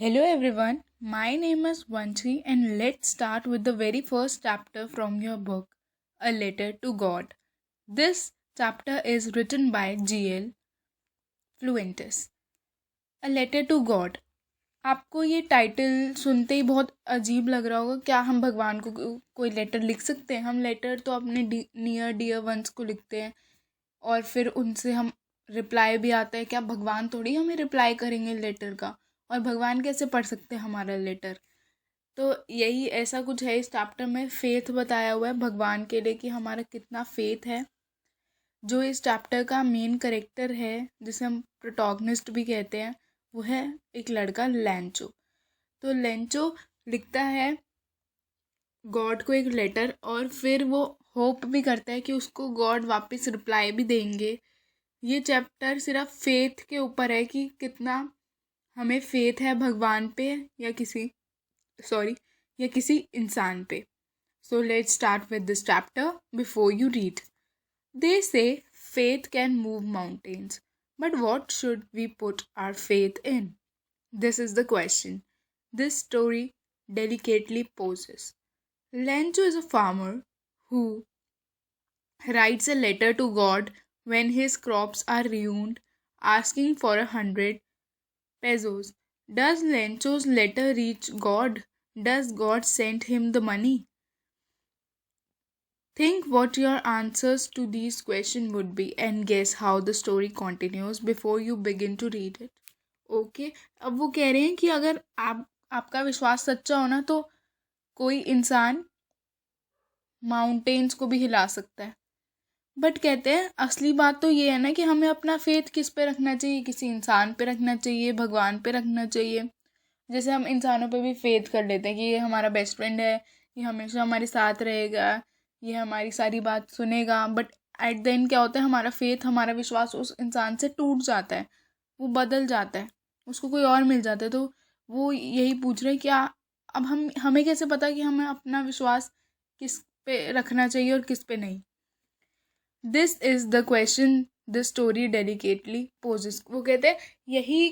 Hello everyone, my name is Vanchi and let's start with the very first chapter from your book, A Letter to God. This chapter is written by G.L. Fluentis. A Letter to God. आपको ये title सुनते ही बहुत अजीब लग रहा होगा। क्या हम भगवान को कोई लेटर लिख सकते हैं? हम लेटर तो अपने नियर डियर वंस को लिखते हैं और फिर उनसे हम रिप्लाई भी आता है। क्या भगवान थोड़ी हमें रिप्लाई करेंगे लेटर का? और भगवान कैसे पढ़ सकते हैं हमारा लेटर? तो यही ऐसा कुछ है इस चैप्टर में। फेथ बताया हुआ है भगवान के लिए कि हमारा कितना फेथ है। जो इस चैप्टर का मेन करेक्टर है, जिसे हम प्रोटोगनिस्ट भी कहते हैं, वो है एक लड़का लेंचो। तो लेंचो लिखता है गॉड को एक लेटर और फिर वो होप भी करता है कि उसको गॉड वापस रिप्लाई भी देंगे। ये चैप्टर सिर्फ फेथ के ऊपर है कि कितना हमें फेथ है भगवान पे या किसी इंसान पे। So let's start with this chapter before you read. They say faith can move mountains, but what should we put our faith in? This is the question this story delicately poses. Lencho is a farmer who writes a letter to God when his crops are ruined, asking for 100 pesos. Does Lencho's letter reach God? Does God send him the money? Think what your answers to these questions would be and guess how the story continues before you begin to read it. Okay, अब वो कह रहे हैं कि अगर आपका विश्वास सच्चा हो ना तो कोई इंसान माउंटेन्स को भी हिला सकता है। बट कहते हैं असली बात तो ये है ना कि हमें अपना फेथ किस पे रखना चाहिए? किसी इंसान पे रखना चाहिए, भगवान पे रखना चाहिए। जैसे हम इंसानों पे भी फेथ कर लेते हैं कि ये हमारा बेस्ट फ्रेंड है, ये हमेशा हमारे साथ रहेगा, ये हमारी सारी बात सुनेगा। बट एट द एंड क्या होता है, हमारा फेथ, हमारा विश्वास उस इंसान से टूट जाता है, वो बदल जाता है, उसको कोई और मिल जाता है। तो वो यही पूछ रहे हैं क्या अब हमें कैसे पता कि हमें अपना विश्वास किस पे रखना चाहिए और किस पे नहीं? This is the question the story delicately poses. वो कहते हैं यही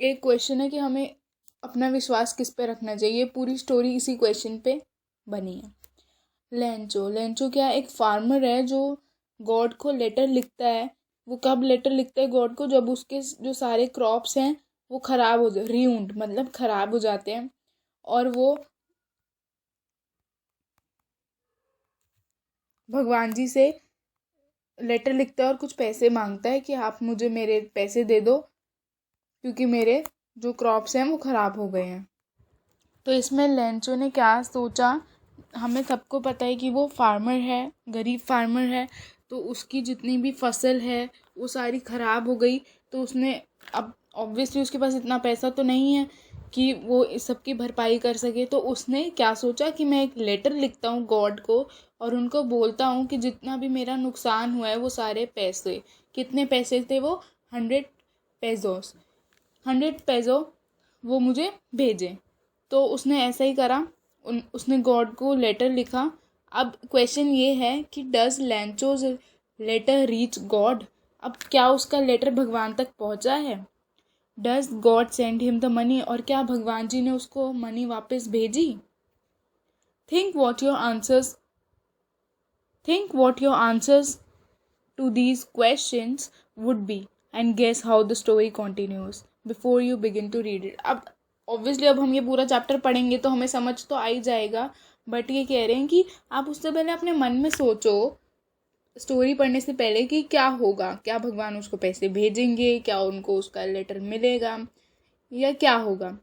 एक क्वेश्चन है कि हमें अपना विश्वास किस पे रखना चाहिए। पूरी स्टोरी इसी क्वेश्चन पे बनी है। लेंचो क्या एक फार्मर है जो गॉड को लेटर लिखता है। वो कब लेटर लिखता है गॉड को? जब उसके जो सारे क्रॉप्स हैं वो खराब हो जाए, रियूंड मतलब खराब हो जाते हैं, और वो भगवान जी से लेटर लिखता है और कुछ पैसे मांगता है कि आप मुझे मेरे पैसे दे दो क्योंकि मेरे जो क्रॉप्स हैं वो ख़राब हो गए हैं। तो इसमें लेंचो ने क्या सोचा? हमें सबको पता है कि वो फार्मर है, गरीब फार्मर है, तो उसकी जितनी भी फसल है वो सारी ख़राब हो गई। तो उसने, अब ऑब्वियसली उसके पास इतना पैसा तो नहीं है कि वो इस सब की भरपाई कर सके। तो उसने क्या सोचा कि मैं एक लेटर लिखता हूँ गॉड को और उनको बोलता हूँ कि जितना भी मेरा नुकसान हुआ है वो सारे पैसे, कितने पैसे थे वो, 100 पेजोस, 100 पेजो वो मुझे भेजें। तो उसने ऐसा ही करा, उसने गॉड को लेटर लिखा। अब क्वेश्चन ये है कि does Lencho's letter reach God? अब क्या उसका लेटर भगवान तक पहुंचा है? Does God send him the money? और क्या भगवान जी ने उसको मनी वापस भेजी? Think what your answers think what your answers to these questions would be and guess how the story continues before you begin to read it. अब obviously अब हम ये पूरा चैप्टर पढ़ेंगे तो हमें समझ तो आ ही जाएगा, बट ये कह रहे हैं कि आप उससे पहले अपने मन में सोचो स्टोरी पढ़ने से पहले कि क्या होगा, क्या भगवान उसको पैसे भेजेंगे, क्या उनको उसका लेटर मिलेगा, या क्या होगा।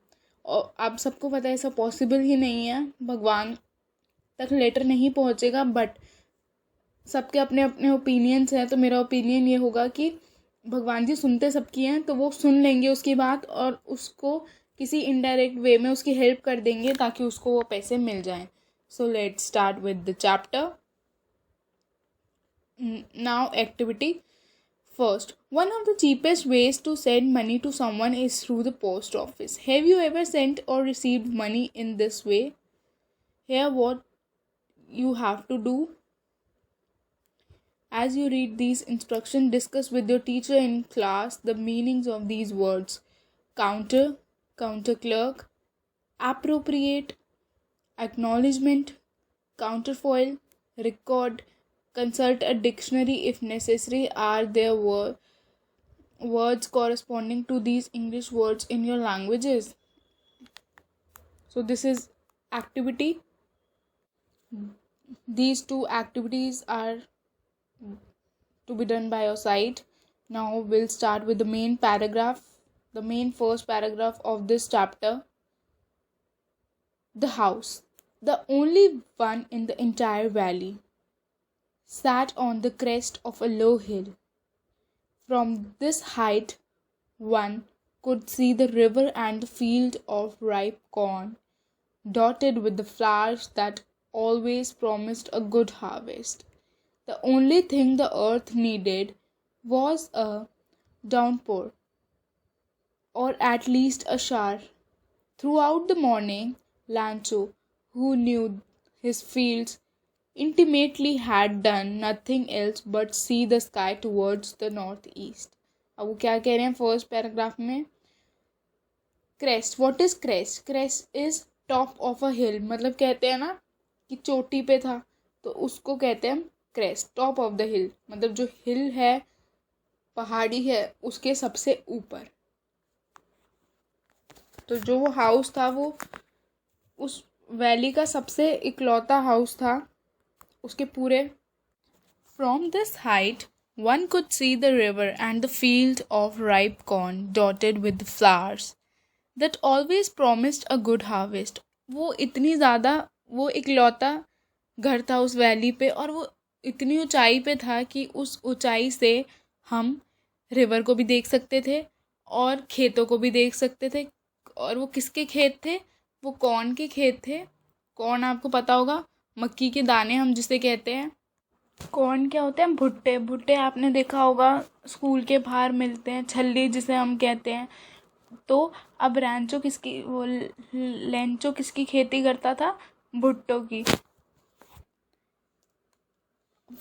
और आप सबको पता है ऐसा पॉसिबल ही नहीं है, भगवान तक लेटर नहीं पहुंचेगा। बट सबके अपने अपने ओपिनियंस हैं। तो मेरा ओपिनियन ये होगा कि भगवान जी सुनते सबकी हैं, तो वो सुन लेंगे उसकी बात और उसको किसी इनडायरेक्ट वे में उसकी हेल्प कर देंगे ताकि उसको वो पैसे मिल जाएं। So let's start with the chapter now. Activity first, one of the cheapest ways to send money to someone is through the post office. Have you ever sent or received money in this way? Here what you have to do. As you read these instructions, discuss with your teacher in class the meanings of these words: counter, counter clerk, appropriate, acknowledgement, counterfoil, record, consult a dictionary if necessary. Are there words corresponding to these English words in your languages? So this is activity. These two activities are to be done by your side. Now we'll start with the main paragraph, the main first paragraph of this chapter. The house, the only one in the entire valley, sat on the crest of a low hill. From this height one could see the river and the field of ripe corn, dotted with the flowers that always promised a good harvest. The only thing the earth needed was a downpour, or at least a shower. Throughout the morning, Lancho, who knew his fields intimately, had done nothing else but see the sky towards the northeast. अब वो क्या कह रहे हैं first paragraph में? Crest, what is crest? Crest is top of a hill, मतलब कहते हैं ना कि चोटी पे था, तो उसको कहते हैं हम क्रेस्ट, टॉप ऑफ द हिल, मतलब जो हिल है, पहाड़ी है, उसके सबसे ऊपर। तो जो वो हाउस था वो उस वैली का सबसे इकलौता हाउस था उसके पूरे। From this height one could see the river and the field of ripe corn dotted with flowers that always promised a good harvest. वो इतनी ज़्यादा, वो इकलौता घर था उस वैली पे, और वो इतनी ऊंचाई पे था कि उस ऊंचाई से हम रिवर को भी देख सकते थे और खेतों को भी देख सकते थे। और वो किसके खेत थे? वो कॉर्न के खेत थे। कॉर्न आपको पता होगा, मक्की के दाने हम जिसे कहते हैं। कॉर्न क्या होते हैं? भुट्टे। भुट्टे आपने देखा होगा, स्कूल के बाहर मिलते हैं, छल्ली जिसे हम कहते हैं। तो अब लेंचो किसकी खेती करता था? भुट्टो की।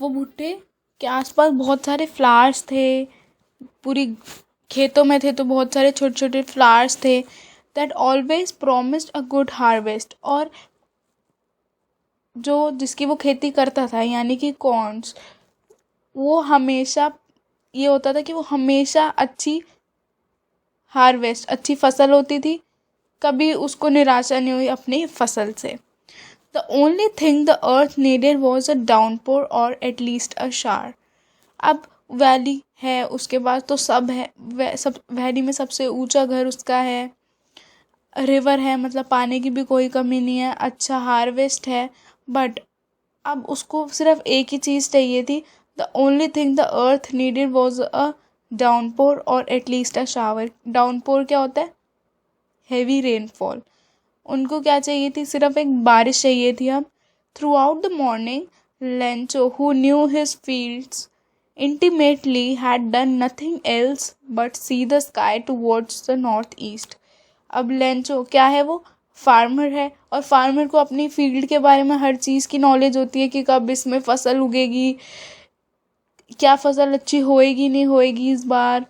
वो भुट्टे के आसपास बहुत सारे फ्लावर्स थे, पूरी खेतों में थे तो बहुत सारे छोटे छोटे फ्लावर्स थे। That always promised a good harvest, और जो जिसकी वो खेती करता था यानी कि कॉर्न्स, वो हमेशा, ये होता था कि वो हमेशा अच्छी हार्वेस्ट, अच्छी फसल होती थी, कभी उसको निराशा नहीं हुई अपनी फसल से। The only thing the earth needed was a downpour और एट लीस्ट अ शार। अब वैली है, उसके बाद तो सब है, सब वैली में सबसे ऊंचा घर उसका है, रिवर है, मतलब पानी की भी कोई कमी नहीं है, अच्छा हार्वेस्ट है। बट अब उसको सिर्फ एक ही चीज़ चाहिए थी। The only thing the earth needed was a downpour और एटलीस्ट अ शावर। डाउनपोर क्या होता है? Heavy rainfall. उनको क्या चाहिए थी? सिर्फ एक बारिश चाहिए थी। अब through out the morning Lencho, who knew his fields intimately, had done nothing else but see the sky towards the north east. अब लेंचो क्या है? वो फार्मर है, और फार्मर को अपनी फील्ड के बारे में हर चीज़ की नॉलेज होती है कि कब इसमें फसल उगेगी, क्या फसल अच्छी होएगी नहीं होएगी इस बार।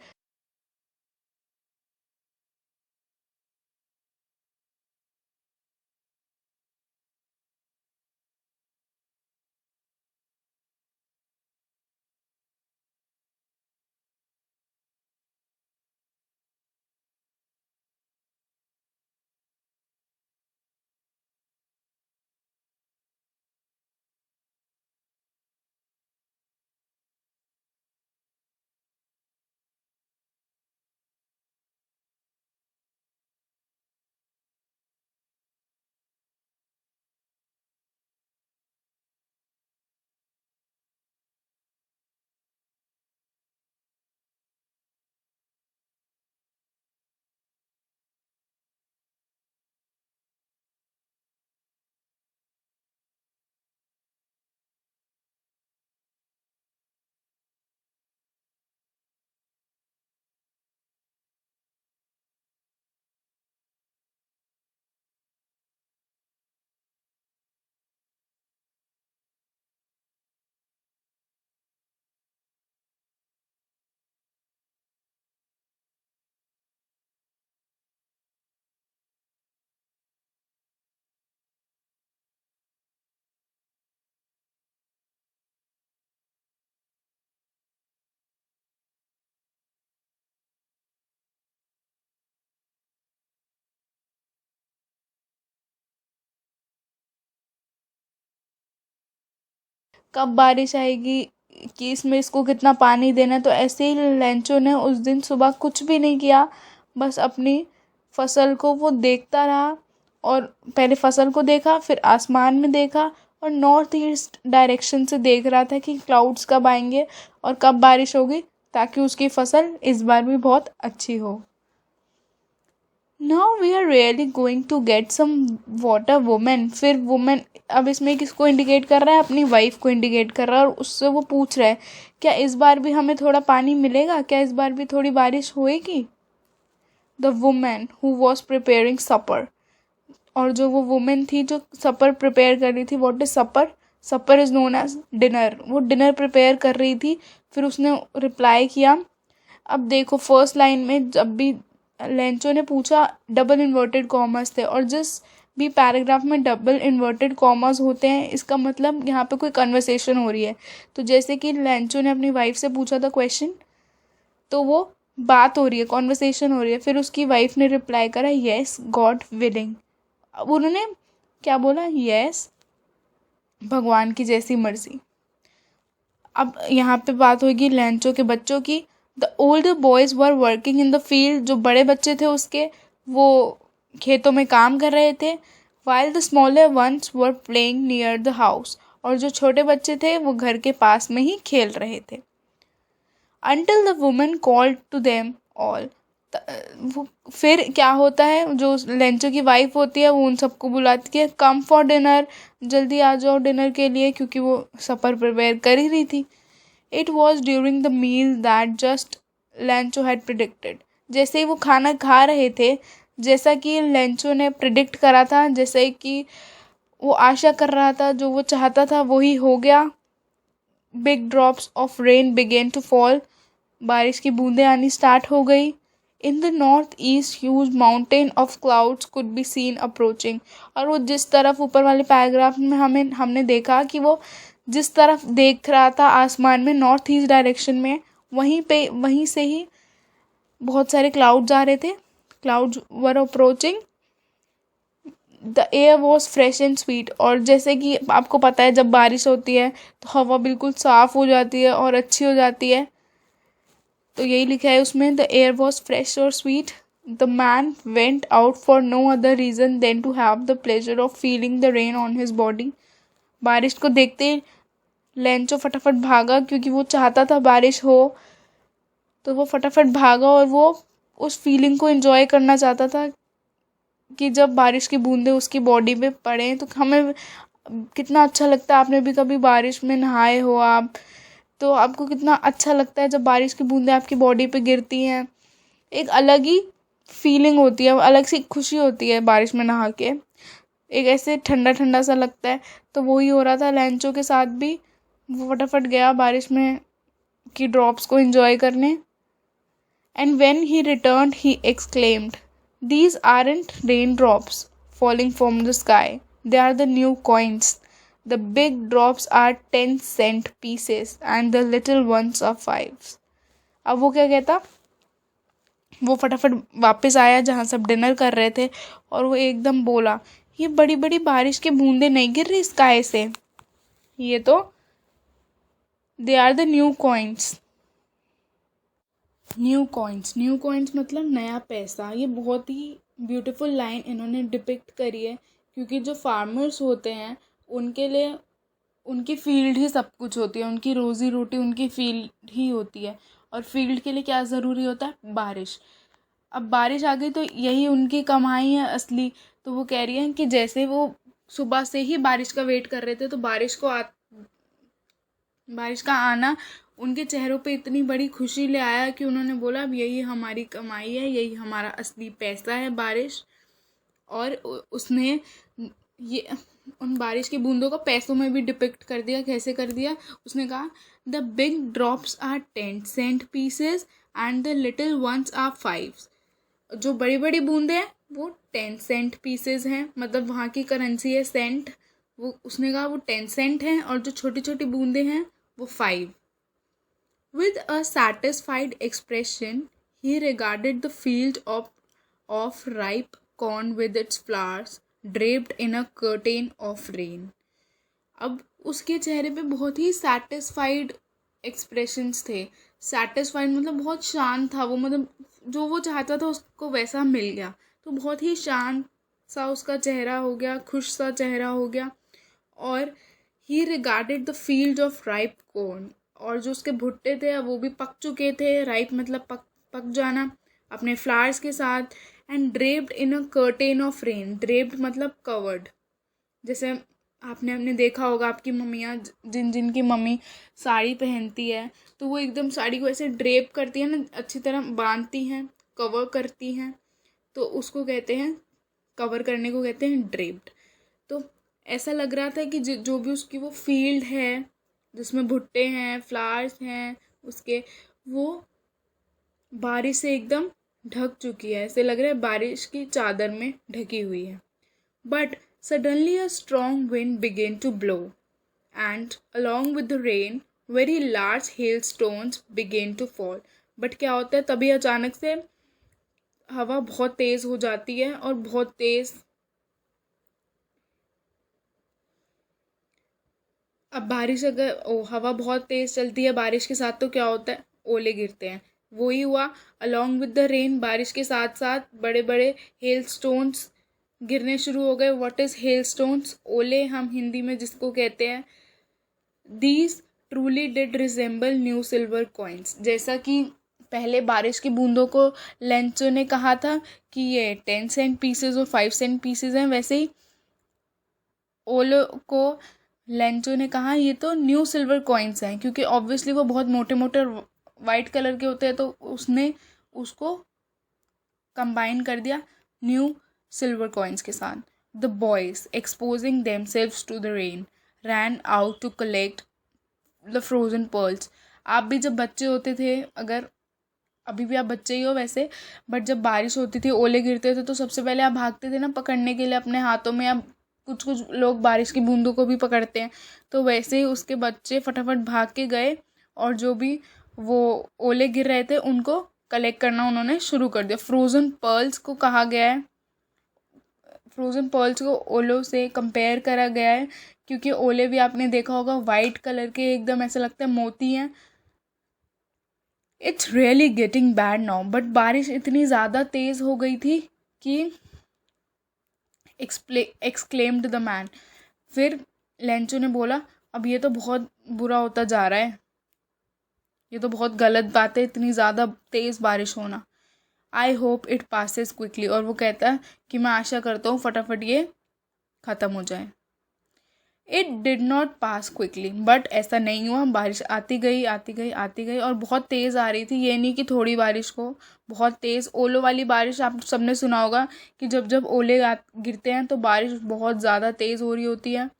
कब बारिश आएगी, कि इसमें इसको कितना पानी देना है। तो ऐसे ही लेंचो ने उस दिन सुबह कुछ भी नहीं किया, बस अपनी फसल को वो देखता रहा। और पहले फसल को देखा, फिर आसमान में देखा, और नॉर्थ ईस्ट डायरेक्शन से देख रहा था कि क्लाउड्स कब आएंगे और कब बारिश होगी, ताकि उसकी फसल इस बार भी बहुत अच्छी हो। Now we are really going to get some water woman. फिर वुमेन अब इसमें किसको इंडिकेट कर रहा है, अपनी वाइफ को इंडिकेट कर रहा है, और उससे वो पूछ रहा है क्या इस बार भी हमें थोड़ा पानी मिलेगा, क्या इस बार भी थोड़ी बारिश होएगी। The women who was preparing supper. और जो वो वुमेन थी जो सपर प्रिपेयर कर रही थी, what is supper, supper is known as dinner, वो डिनर प्रिपेयर कर रही थी। फिर उसने रिप्लाई किया। अब देखो फर्स्ट लाइन में जब भी लेंचो ने पूछा, डबल इन्वर्टेड कॉमर्स थे, और जिस भी पैराग्राफ में डबल इन्वर्टेड कॉमर्स होते हैं, इसका मतलब यहाँ पे कोई कन्वर्सेशन हो रही है। तो जैसे कि लेंचो ने अपनी वाइफ से पूछा था क्वेश्चन, तो वो बात हो रही है, कॉन्वर्सेशन हो रही है। फिर उसकी वाइफ ने रिप्लाई करा, येस गॉड विलिंग। अब उन्होंने क्या बोला, येस भगवान की जैसी मर्जी। अब यहाँ पे बात होगी लेंचो के बच्चों की। The older boys were working in the field. जो बड़े बच्चे थे उसके, वो खेतों में काम कर रहे थे। While the smaller ones were playing near the house. और जो छोटे बच्चे थे वो घर के पास में ही खेल रहे थे। Until the woman called to them all। वो फिर क्या होता है, जो लेंचो की वाइफ होती है वो उन सबको बुलाती है, कम फॉर डिनर, जल्दी आ जाओ डिनर के लिए, क्योंकि वो सपर प्रिपेयर कर ही रही थी। It was during the meal that just Lencho had predicted. जैसे ही वो खाना खा रहे थे, जैसा कि लेंचो ने प्रिडिक्ट करा था, जैसे कि वो आशा कर रहा था, जो वो चाहता था वही हो गया। Big drops of rain began to fall. बारिश की बूंदें आनी स्टार्ट हो गई। In the north east huge mountain of clouds could be seen approaching. और वो जिस तरफ ऊपर वाले पैराग्राफ में हमने देखा कि वो जिस तरफ देख रहा था आसमान में, नॉर्थ ईस्ट डायरेक्शन में, वहीं से ही बहुत सारे क्लाउड्स आ रहे थे। Clouds were approaching. The air was fresh and sweet. और जैसे कि आपको पता है जब बारिश होती है तो हवा बिल्कुल साफ़ हो जाती है और अच्छी हो जाती है। तो यही लिखा है उसमें, द एयर वॉज फ्रेश और sweet. The man went out for no other reason than to have the pleasure of feeling the rain on his body. बारिश को देखते ही लेंचो फटाफट भागा, क्योंकि वो चाहता था बारिश हो। तो वो फटाफट भागा और वो उस फीलिंग को एंजॉय करना चाहता था कि जब बारिश की बूंदें उसकी बॉडी पे पड़े तो हमें कितना अच्छा लगता है। आपने भी कभी बारिश में नहाए हो आप, तो आपको कितना अच्छा लगता है जब बारिश की बूंदें आपकी बॉडी पे गिरती हैं। एक अलग ही फीलिंग होती है, अलग सी खुशी होती है बारिश में नहा के, एक ऐसे ठंडा ठंडा सा लगता है। तो वही हो रहा था लेंचो के साथ भी। वो फटाफट गया बारिश में की ड्रॉप्स को एंजॉय करने। And when he returned he exclaimed, these aren't raindrops falling from the sky, they are the new coins. The big drops are 10-cent pieces and the little ones are 5s। अब वो क्या कहता, वो फटाफट वापस आया जहाँ सब डिनर कर रहे थे, और वो एकदम बोला, ये बड़ी बड़ी बारिश की बूंदें नहीं गिर रही स्काई से, ये तो they are the new coins. New coins मतलब नया पैसा। ये बहुत ही ब्यूटीफुल लाइन इन्होंने डिपिक्ट करी है, क्योंकि जो फार्मर्स होते हैं उनके लिए उनकी फील्ड ही सब कुछ होती है, उनकी रोज़ी रोटी उनकी फील्ड ही होती है। और फील्ड के लिए क्या ज़रूरी होता है, बारिश। अब बारिश आ गई तो यही उनकी कमाई है असली। तो वो कह रही है कि जैसे वो सुबह से ही बारिश का वेट कर रहे थे, तो बारिश का आना उनके चेहरों पे इतनी बड़ी खुशी ले आया कि उन्होंने बोला अब यही हमारी कमाई है, यही हमारा असली पैसा है बारिश। और उसने ये उन बारिश की बूंदों को पैसों में भी डिपिक्ट कर दिया। कैसे कर दिया, उसने कहा, the big drops are 10-cent pieces and the little ones are 5s। जो बड़ी बड़ी बूंदें हैं वो 10-cent pieces हैं, मतलब वहाँ की करेंसी है सेंट। वो उसने कहा वो 10 cent हैं, और जो छोटी छोटी बूंदें हैं वो 5। With a satisfied expression, he regarded the field of ripe corn with its flowers draped in a curtain of rain। अब उसके चेहरे पे बहुत ही सैटिस्फाइड एक्सप्रेशंस थे। सैटिस्फाइड मतलब बहुत शांत था वो, मतलब जो वो चाहता था उसको वैसा मिल गया। तो बहुत ही शांत सा उसका चेहरा हो गया, खुश सा चेहरा हो गया। और ही regarded the field of ripe corn, और जो उसके भुट्टे थे वो भी पक चुके थे, राइप मतलब पक जाना, अपने फ्लावर्स के साथ। And draped in a curtain of rain, draped मतलब कवर्ड। जैसे आपने देखा होगा आपकी मम्मियाँ, जिनकी मम्मी साड़ी पहनती है तो वो एकदम साड़ी को ऐसे ड्रेप करती है ना, अच्छी तरह बांधती हैं, कवर करती हैं, तो उसको कहते हैं, कवर करने को कहते हैं ड्रेप्ड। तो ऐसा लग रहा था कि जो भी उसकी वो फील्ड है जिसमें भुट्टे हैं, फ्लावर्स हैं उसके, वो बारिश से एकदम ढक चुकी है, ऐसे लग रहा है बारिश की चादर में ढकी हुई है। But suddenly a strong wind began to blow, and along with the rain, very large hailstones began to fall. But क्या होता है, तभी अचानक से हवा बहुत तेज़ हो जाती है, और बहुत तेज़, अब बारिश अगर हवा बहुत तेज़ चलती है बारिश के साथ तो क्या होता है, ओले गिरते हैं। वही हुआ, अलॉन्ग विद द रेन, बारिश के साथ साथ बड़े बड़े हेल स्टोन्स गिरने शुरू हो गए। What is hail stones? ओले हम हिंदी में जिसको कहते हैं। These truly did resemble new silver coins, जैसा कि पहले बारिश की बूंदों को लेंचो ने कहा था कि ये 10 सेंट पीसेज और 5 सेंट पीसेज हैं, वैसे ही ओलो को लेंचो ने कहा ये तो न्यू सिल्वर कॉइन्स हैं, क्योंकि ऑब्वियसली वो बहुत मोटे मोटे वाइट कलर के होते हैं, तो उसने उसको कंबाइन कर दिया न्यू सिल्वर कॉइन्स के साथ। The boys exposing themselves to the rain ran out to collect the frozen pearls. आप भी जब बच्चे होते थे, अगर अभी भी आप बच्चे ही हो वैसे, बट जब बारिश होती थी, ओले गिरते थे, तो सबसे पहले आप भागते थे ना पकड़ने के लिए अपने हाथों में, या कुछ कुछ लोग बारिश की बूंदों को भी पकड़ते हैं, तो वैसे ही उसके बच्चे फटाफट भाग के गए, और जो भी वो ओले गिर रहे थे उनको कलेक्ट करना उन्होंने शुरू कर दिया। फ्रोज़न पर्ल्स को कहा गया है, फ्रोज़न पर्ल्स को ओलों से कंपेयर करा गया है, क्योंकि ओले भी आपने देखा होगा वाइट कलर के, एकदम ऐसा लगता है मोती हैं। It's really getting bad now, but बारिश इतनी ज़्यादा तेज़ हो गई थी कि एक्सक्लेम्ड द मैन। फिर लेंचो ने बोला अब ये तो बहुत बुरा होता जा रहा है, ये तो बहुत गलत बात है, इतनी ज़्यादा तेज़ बारिश होना। I hope it passes quickly, और वो कहता है कि मैं आशा करता हूँ फटाफट ये ख़त्म हो जाए। It did not pass quickly, but ऐसा नहीं हुआ, बारिश आती गई आती गई आती गई, और बहुत तेज़ आ रही थी, ये नहीं कि थोड़ी बारिश को, बहुत तेज़ ओलों वाली बारिश। आप सबने सुना होगा कि जब जब ओले गिरते हैं तो बारिश बहुत ज़्यादा तेज़ हो रही होती है।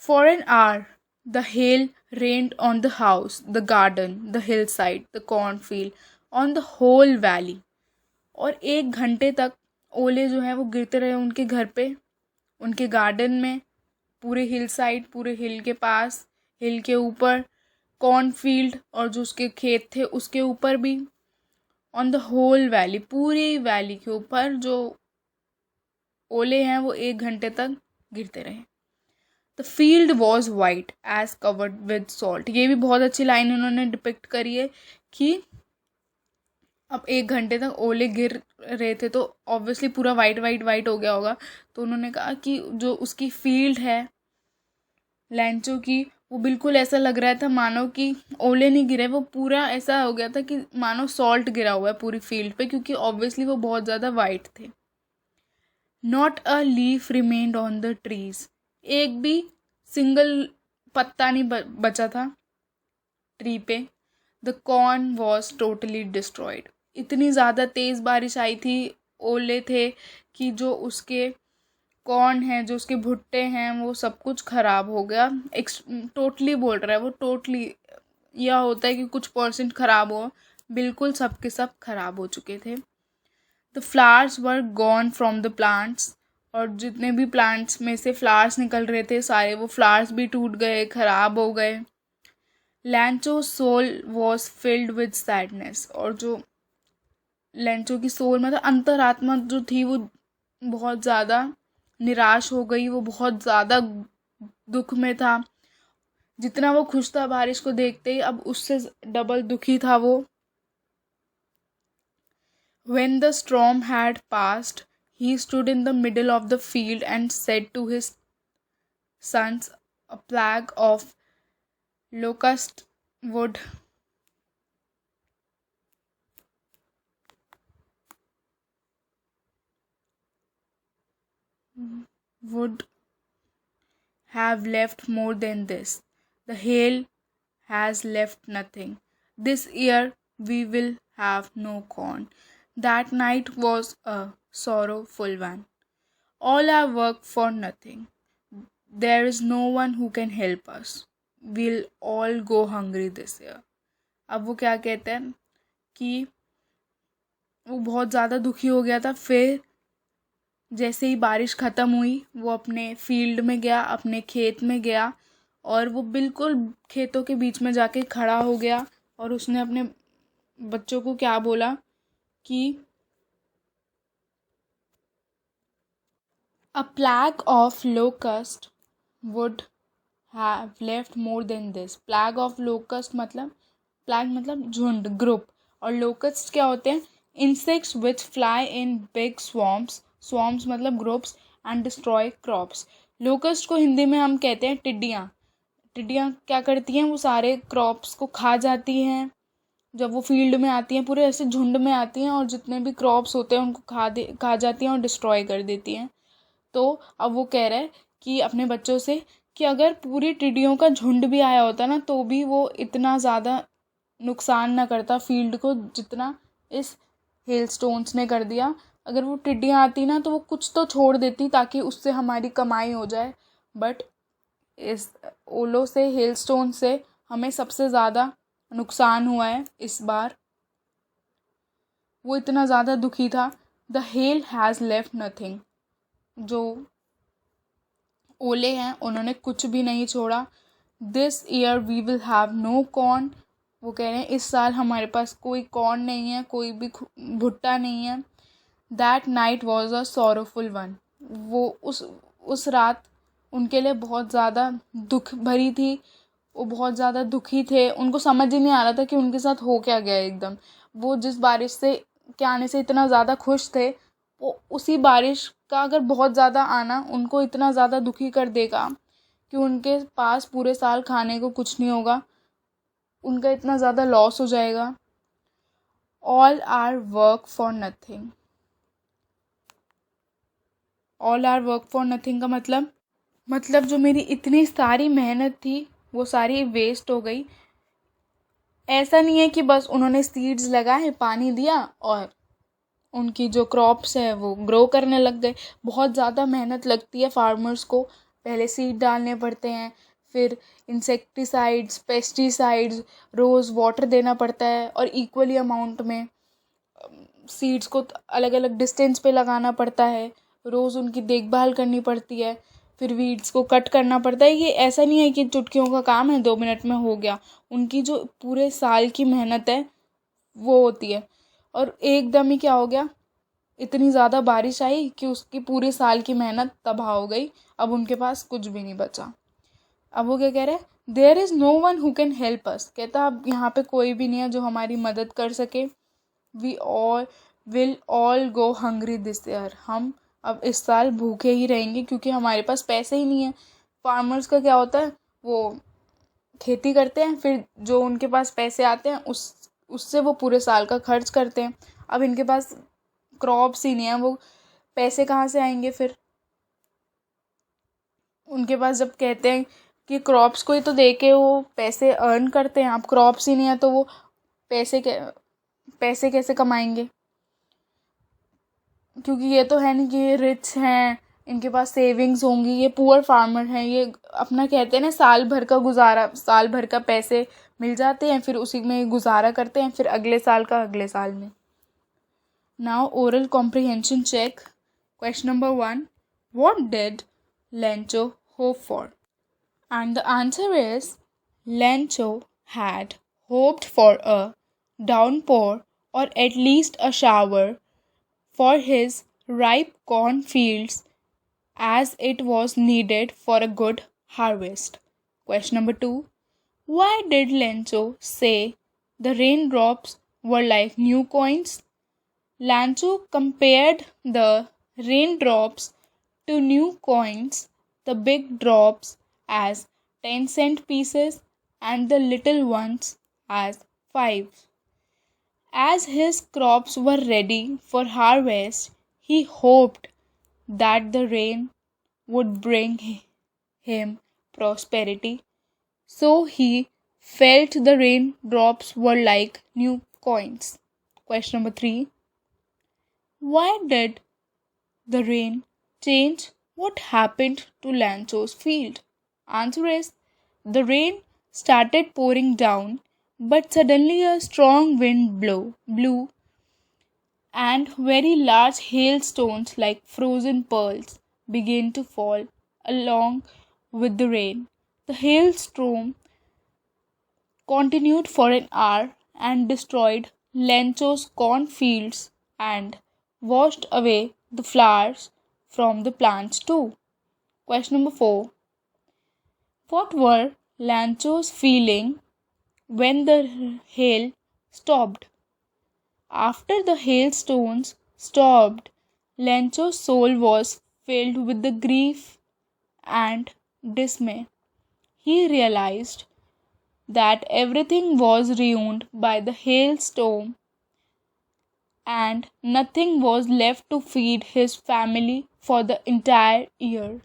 For an hour the hail rained on the house, the garden, the hillside, the cornfield, on the whole valley. और 1 घंटे तक ओले जो हैं वो गिरते रहे उनके घर पे, उनके गार्डन में, पूरे हिल साइड, पूरे हिल के पास, हिल के ऊपर, कॉर्नफील्ड और जो उसके खेत थे उसके ऊपर भी, ऑन द होल वैली, पूरी वैली के ऊपर जो ओले हैं वो 1 घंटे तक गिरते रहे। The field was white as covered with salt. ये भी बहुत अच्छी लाइन उन्होंने डिपिक्ट करी है कि अब 1 घंटे तक ओले गिर रहे थे तो ऑब्वियसली पूरा वाइट वाइट वाइट हो गया होगा। तो उन्होंने कहा कि जो उसकी फील्ड है लेंचो की, वो बिल्कुल ऐसा लग रहा था मानो कि ओले नहीं गिरे, वो पूरा ऐसा हो गया था कि मानो सॉल्ट गिरा हुआ है पूरी फील्ड पे, क्योंकि ऑब्वियसली वो बहुत ज़्यादा वाइट थे। Not a leaf remained on the trees, एक भी सिंगल पत्ता नहीं बचा था ट्री पे। The corn was totally destroyed, इतनी ज़्यादा तेज़ बारिश आई थी, ओले थे कि जो उसके कॉर्न है, जो उसके भुट्टे हैं, वो सब कुछ ख़राब हो गया। टोटली बोल रहा है वो, टोटली यह होता है कि कुछ परसेंट ख़राब हो, बिल्कुल सब के सब ख़राब हो चुके थे। The flowers were gone from the plants, और जितने भी प्लांट्स में से फ्लावर्स निकल रहे थे सारे, वो फ्लावर्स भी टूट गए, ख़राब हो गए। Lencho soul was filled with sadness, और जो लेंचो की सोल मतलब अंतरात्मा जो थी वो बहुत ज़्यादा निराश हो गई, वो बहुत ज़्यादा दुख में था। जितना वो खुश था बारिश को देखते ही, अब उससे डबल दुखी था वो। When the storm had passed, he stood in the middle of the field and said to his sons, a plague of locust would have left more than this. The hail has left nothing. This year we will have no corn. That night was a sorrowful one. All our work for nothing. There is no one who can help us. We'll all go hungry this year. अब वो क्या कहते हैं कि वो बहुत ज़्यादा दुखी हो गया था। फिर जैसे ही बारिश ख़त्म हुई, वो अपने फील्ड में गया, अपने खेत में गया, और वो बिल्कुल खेतों के बीच में जाके खड़ा हो गया, और उसने अपने बच्चों को क्या बोला कि a plague of locust would have left more than this. Plague of locust मतलब, प्लैग मतलब झुंड, ग्रुप, और लोकस्ट क्या होते हैं? Insects which fly in big swarms. Swarms मतलब groups, and destroy crops. Locust को हिंदी में हम कहते हैं टिड्डियाँ। टिड्डियाँ क्या करती हैं? वो सारे क्रॉप्स को खा जाती हैं। जब वो फील्ड में आती हैं पूरे ऐसे झुंड में आती हैं, और जितने भी क्रॉप्स होते हैं उनको खा जाती हैं और डिस्ट्रॉय कर देती हैं। तो अब वो कह रहा है कि अपने बच्चों से कि अगर पूरी टिड्डियों का झुंड भी आया होता ना, तो भी वो इतना ज़्यादा नुकसान ना करता फील्ड को जितना इस हेलस्टोन्स ने कर दिया। अगर वो टिड्डियाँ आती ना, तो वो कुछ तो छोड़ देती ताकि उससे हमारी कमाई हो जाए। बट इस ओलों से, हेलस्टोन से हमें सबसे ज़्यादा नुकसान हुआ है इस बार। वो इतना ज़्यादा दुखी था। The hail has left nothing. जो ओले हैं उन्होंने कुछ भी नहीं छोड़ा। This year we will have no corn. वो कह रहे हैं इस साल हमारे पास कोई कॉर्न नहीं है, कोई भी भुट्टा नहीं है। That night was a sorrowful one. वो उस रात उनके लिए बहुत ज़्यादा दुख भरी थी। वो बहुत ज़्यादा दुखी थे। उनको समझ ही नहीं आ रहा था कि उनके साथ हो क्या गया एकदम। वो जिस बारिश से के आने से इतना ज़्यादा खुश थे, वो उसी बारिश का अगर बहुत ज़्यादा आना उनको इतना ज़्यादा दुखी कर देगा कि उनके पास पूरे साल खाने को कुछ नहीं होगा। उनका इतना ज़्यादा लॉस हो जाएगा। All our work for nothing. All our work for nothing का मतलब जो मेरी इतनी सारी मेहनत थी वो सारी वेस्ट हो गई। ऐसा नहीं है कि बस उन्होंने सीड्स लगाए, पानी दिया और उनकी जो क्रॉप्स है वो ग्रो करने लग गए। बहुत ज़्यादा मेहनत लगती है फार्मर्स को। पहले सीड डालने पड़ते हैं, फिर इंसेक्टिसाइड्स, पेस्टिसाइड्स, रोज़ वाटर देना पड़ता है, और इक्वली अमाउंट में सीड्स को अलग अलग डिस्टेंस पे लगाना पड़ता है। रोज़ उनकी देखभाल करनी पड़ती है, फिर वीड्स को कट करना पड़ता है। ये ऐसा नहीं है कि चुटकियों का काम है, 2 मिनट में हो गया। उनकी जो पूरे साल की मेहनत है वो होती है। और एकदम ही क्या हो गया, इतनी ज़्यादा बारिश आई कि उसकी पूरे साल की मेहनत तबाह हो गई। अब उनके पास कुछ भी नहीं बचा। अब वो क्या कह रहे हैं? There is no one who can help us. कहता अब यहाँ पे कोई भी नहीं है जो हमारी मदद कर सके। We all will all go hungry this year. हम अब इस साल भूखे ही रहेंगे क्योंकि हमारे पास पैसे ही नहीं है। फार्मर्स का क्या होता है, वो खेती करते हैं, फिर जो उनके पास पैसे आते हैं उससे वो पूरे साल का खर्च करते हैं। अब इनके पास क्रॉप्स ही नहीं है, वो पैसे कहाँ से आएंगे फिर? उनके पास जब कहते हैं कि क्रॉप्स को ही तो दे के वो पैसे अर्न करते हैं, अब क्रॉप्स ही नहीं है तो वो पैसे कैसे कमाएंगे? क्योंकि ये तो है नहीं कि ये रिच हैं, इनके पास सेविंग्स होंगी। ये पुअर फार्मर हैं। ये अपना कहते हैं ना, साल भर का गुजारा, साल भर का पैसे मिल जाते हैं, फिर उसी में गुजारा करते हैं, फिर अगले साल का अगले साल में। Now oral comprehension check. Question number 1, what did Lencho hope for? And the answer is Lencho had hoped for a downpour or at least a shower for his ripe corn fields, as it was needed for a good harvest. Question number 2. Why did Lencho say the raindrops were like new coins? Lancho compared the raindrops to new coins, the big drops as 10-cent pieces and the little ones as 5. As his crops were ready for harvest, he hoped that the rain would bring him prosperity. So he felt the raindrops were like new coins. Question number 3. Why did the rain change what happened to Lancho's field? Answer is, the rain started pouring down, but suddenly a strong wind blew and very large hailstones like frozen pearls began to fall along with the rain. The hailstorm continued for an hour and destroyed Lencho's cornfields and washed away the flowers from the plants too. Question number 4. What were Lancho's feeling when the hail stopped? After the hailstones stopped, Lencho's soul was filled with the grief and dismay. He realized that everything was ruined by the hailstorm and nothing was left to feed his family for the entire year.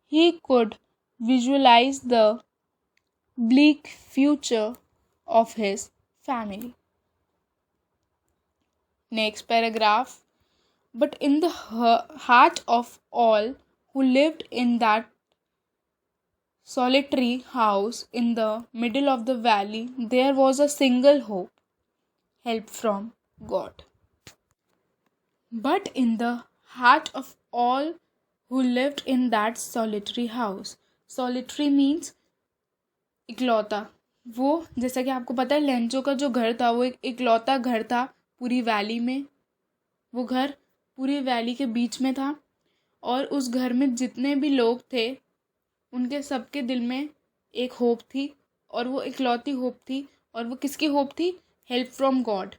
He could visualize the bleak future of his family. Next paragraph. But in the heart of all who lived in that solitary house in the middle of the valley, there was a single hope: help from God. But in the heart of all who lived in that solitary house, solitary means इकलौता. वो जैसा कि आपको पता है Lencho का जो घर था वो एक इकलौता घर था पूरी वैली में. वो घर पूरी वैली के बीच में था और उस घर में जितने भी लोग थे उनके सबके दिल में एक होप थी और वो इकलौती होप थी. और वो किसकी होप थी? Help from God.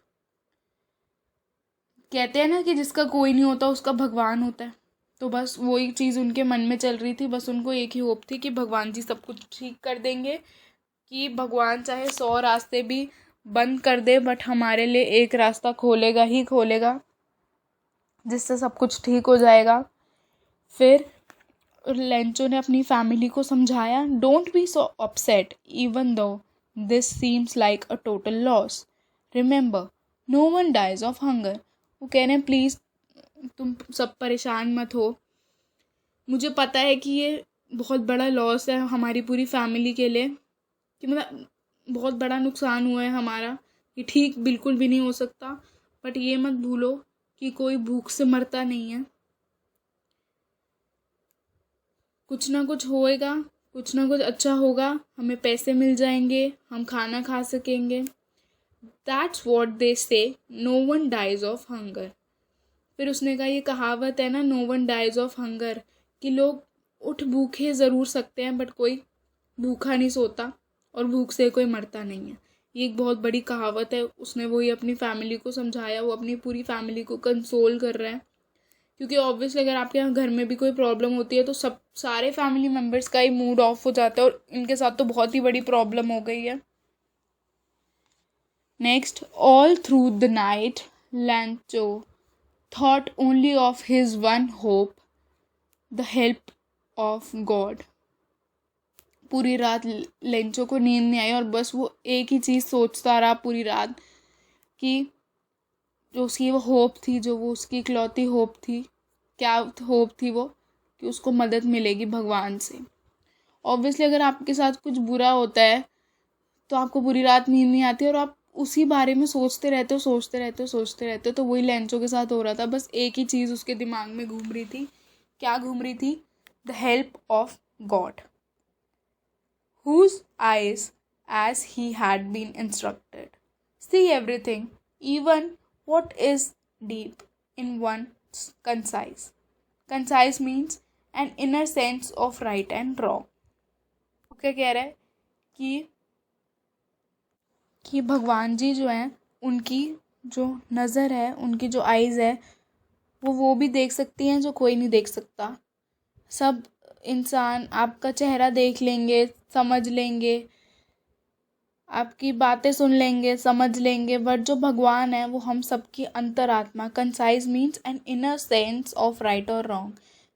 कहते हैं ना कि जिसका कोई नहीं होता उसका भगवान होता है. तो बस वही चीज़ उनके मन में चल रही थी. बस उनको एक ही होप थी कि भगवान जी सब कुछ ठीक कर देंगे, कि भगवान चाहे 100 रास्ते भी बंद कर दे बट हमारे लिए एक रास्ता खोलेगा ही खोलेगा जिससे सब कुछ ठीक हो जाएगा. फिर लेंचो ने अपनी फैमिली को समझाया, don't be so upset even though this seems like a total loss. Remember, no one dies of hunger. वो कह रहे हैं प्लीज़ तुम सब परेशान मत हो. मुझे पता है कि ये बहुत बड़ा लॉस है हमारी पूरी फैमिली के लिए, कि मतलब बहुत बड़ा नुकसान हुआ है हमारा, ये ठीक बिल्कुल भी नहीं हो सकता. बट ये मत भूलो कि कोई भूख से मरता नहीं है. कुछ ना कुछ होएगा, कुछ ना कुछ अच्छा होगा, हमें पैसे मिल जाएंगे, हम खाना खा सकेंगे. That's what they say, no one dies of hunger. फिर उसने कहा ये कहावत है ना, no one dies of hunger, कि लोग उठ भूखे ज़रूर सकते हैं बट कोई भूखा नहीं सोता और भूख से कोई मरता नहीं है. ये एक बहुत बड़ी कहावत है. उसने वही अपनी फैमिली को समझाया. वो अपनी पूरी फैमिली को कंसोल कर रहा है, क्योंकि ऑब्वियसली अगर आपके यहाँ घर में भी कोई प्रॉब्लम होती है तो सब सारे फैमिली मेम्बर्स का ही मूड ऑफ हो जाता है और इनके साथ तो बहुत ही बड़ी प्रॉब्लम हो गई है. Next, all through the night लैंचो thought only of his one hope, the help of God. पूरी रात लेंचो को नींद नहीं आई और बस वो एक ही चीज़ सोचता रहा पूरी रात, कि जो उसकी वो होप थी, जो वो उसकी इकलौती होप थी. क्या होप थी वो? कि उसको मदद मिलेगी भगवान से. ऑब्वियसली अगर आपके साथ कुछ बुरा होता है तो आपको पूरी रात नींद नहीं आती और आप उसी बारे में सोचते रहते हो. तो वही लेंचो के साथ हो रहा था. बस एक ही चीज़ उसके दिमाग में घूम रही थी. क्या घूम रही थी? The help of God, whose eyes, as he had been instructed, see everything, even what is deep in one's concise. Concise means an inner sense of right and wrong. क्या कह रहा है कि भगवान जी जो हैं उनकी जो नज़र है, उनकी जो आइज़ है, वो भी देख सकती हैं जो कोई नहीं देख सकता। सब इंसान आपका चेहरा देख लेंगे, समझ लेंगे, आपकी बातें सुन लेंगे, समझ लेंगे, बट जो भगवान है वो हम सबकी अंतरात्मा, concise means an inner sense of right और रॉन्ग,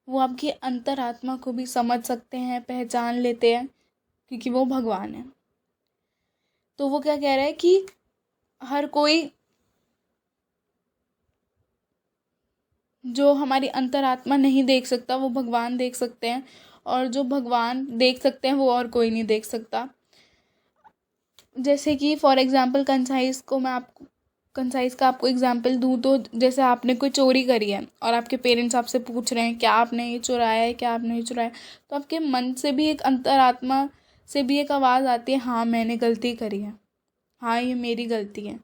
वो आपकी अंतरात्मा को भी समझ सकते हैं, पहचान लेते हैं, क्योंकि वो भगवान है। तो वो क्या कह रहा है कि हर कोई जो हमारी अंतरात्मा नहीं देख सकता वो भगवान देख सकते हैं, और जो भगवान देख सकते हैं वो और कोई नहीं देख सकता। जैसे कि फॉर एग्जांपल कंसाइज का आपको एग्जांपल दूँ तो जैसे आपने कोई चोरी करी है और आपके पेरेंट्स आपसे पूछ रहे हैं क्या आपने ये चुराया है, क्या आपने ये चुराया, तो आपके मन से भी एक अंतरात्मा से भी एक आवाज़ आती है, हाँ मैंने गलती करी है, हाँ ये मेरी गलती है।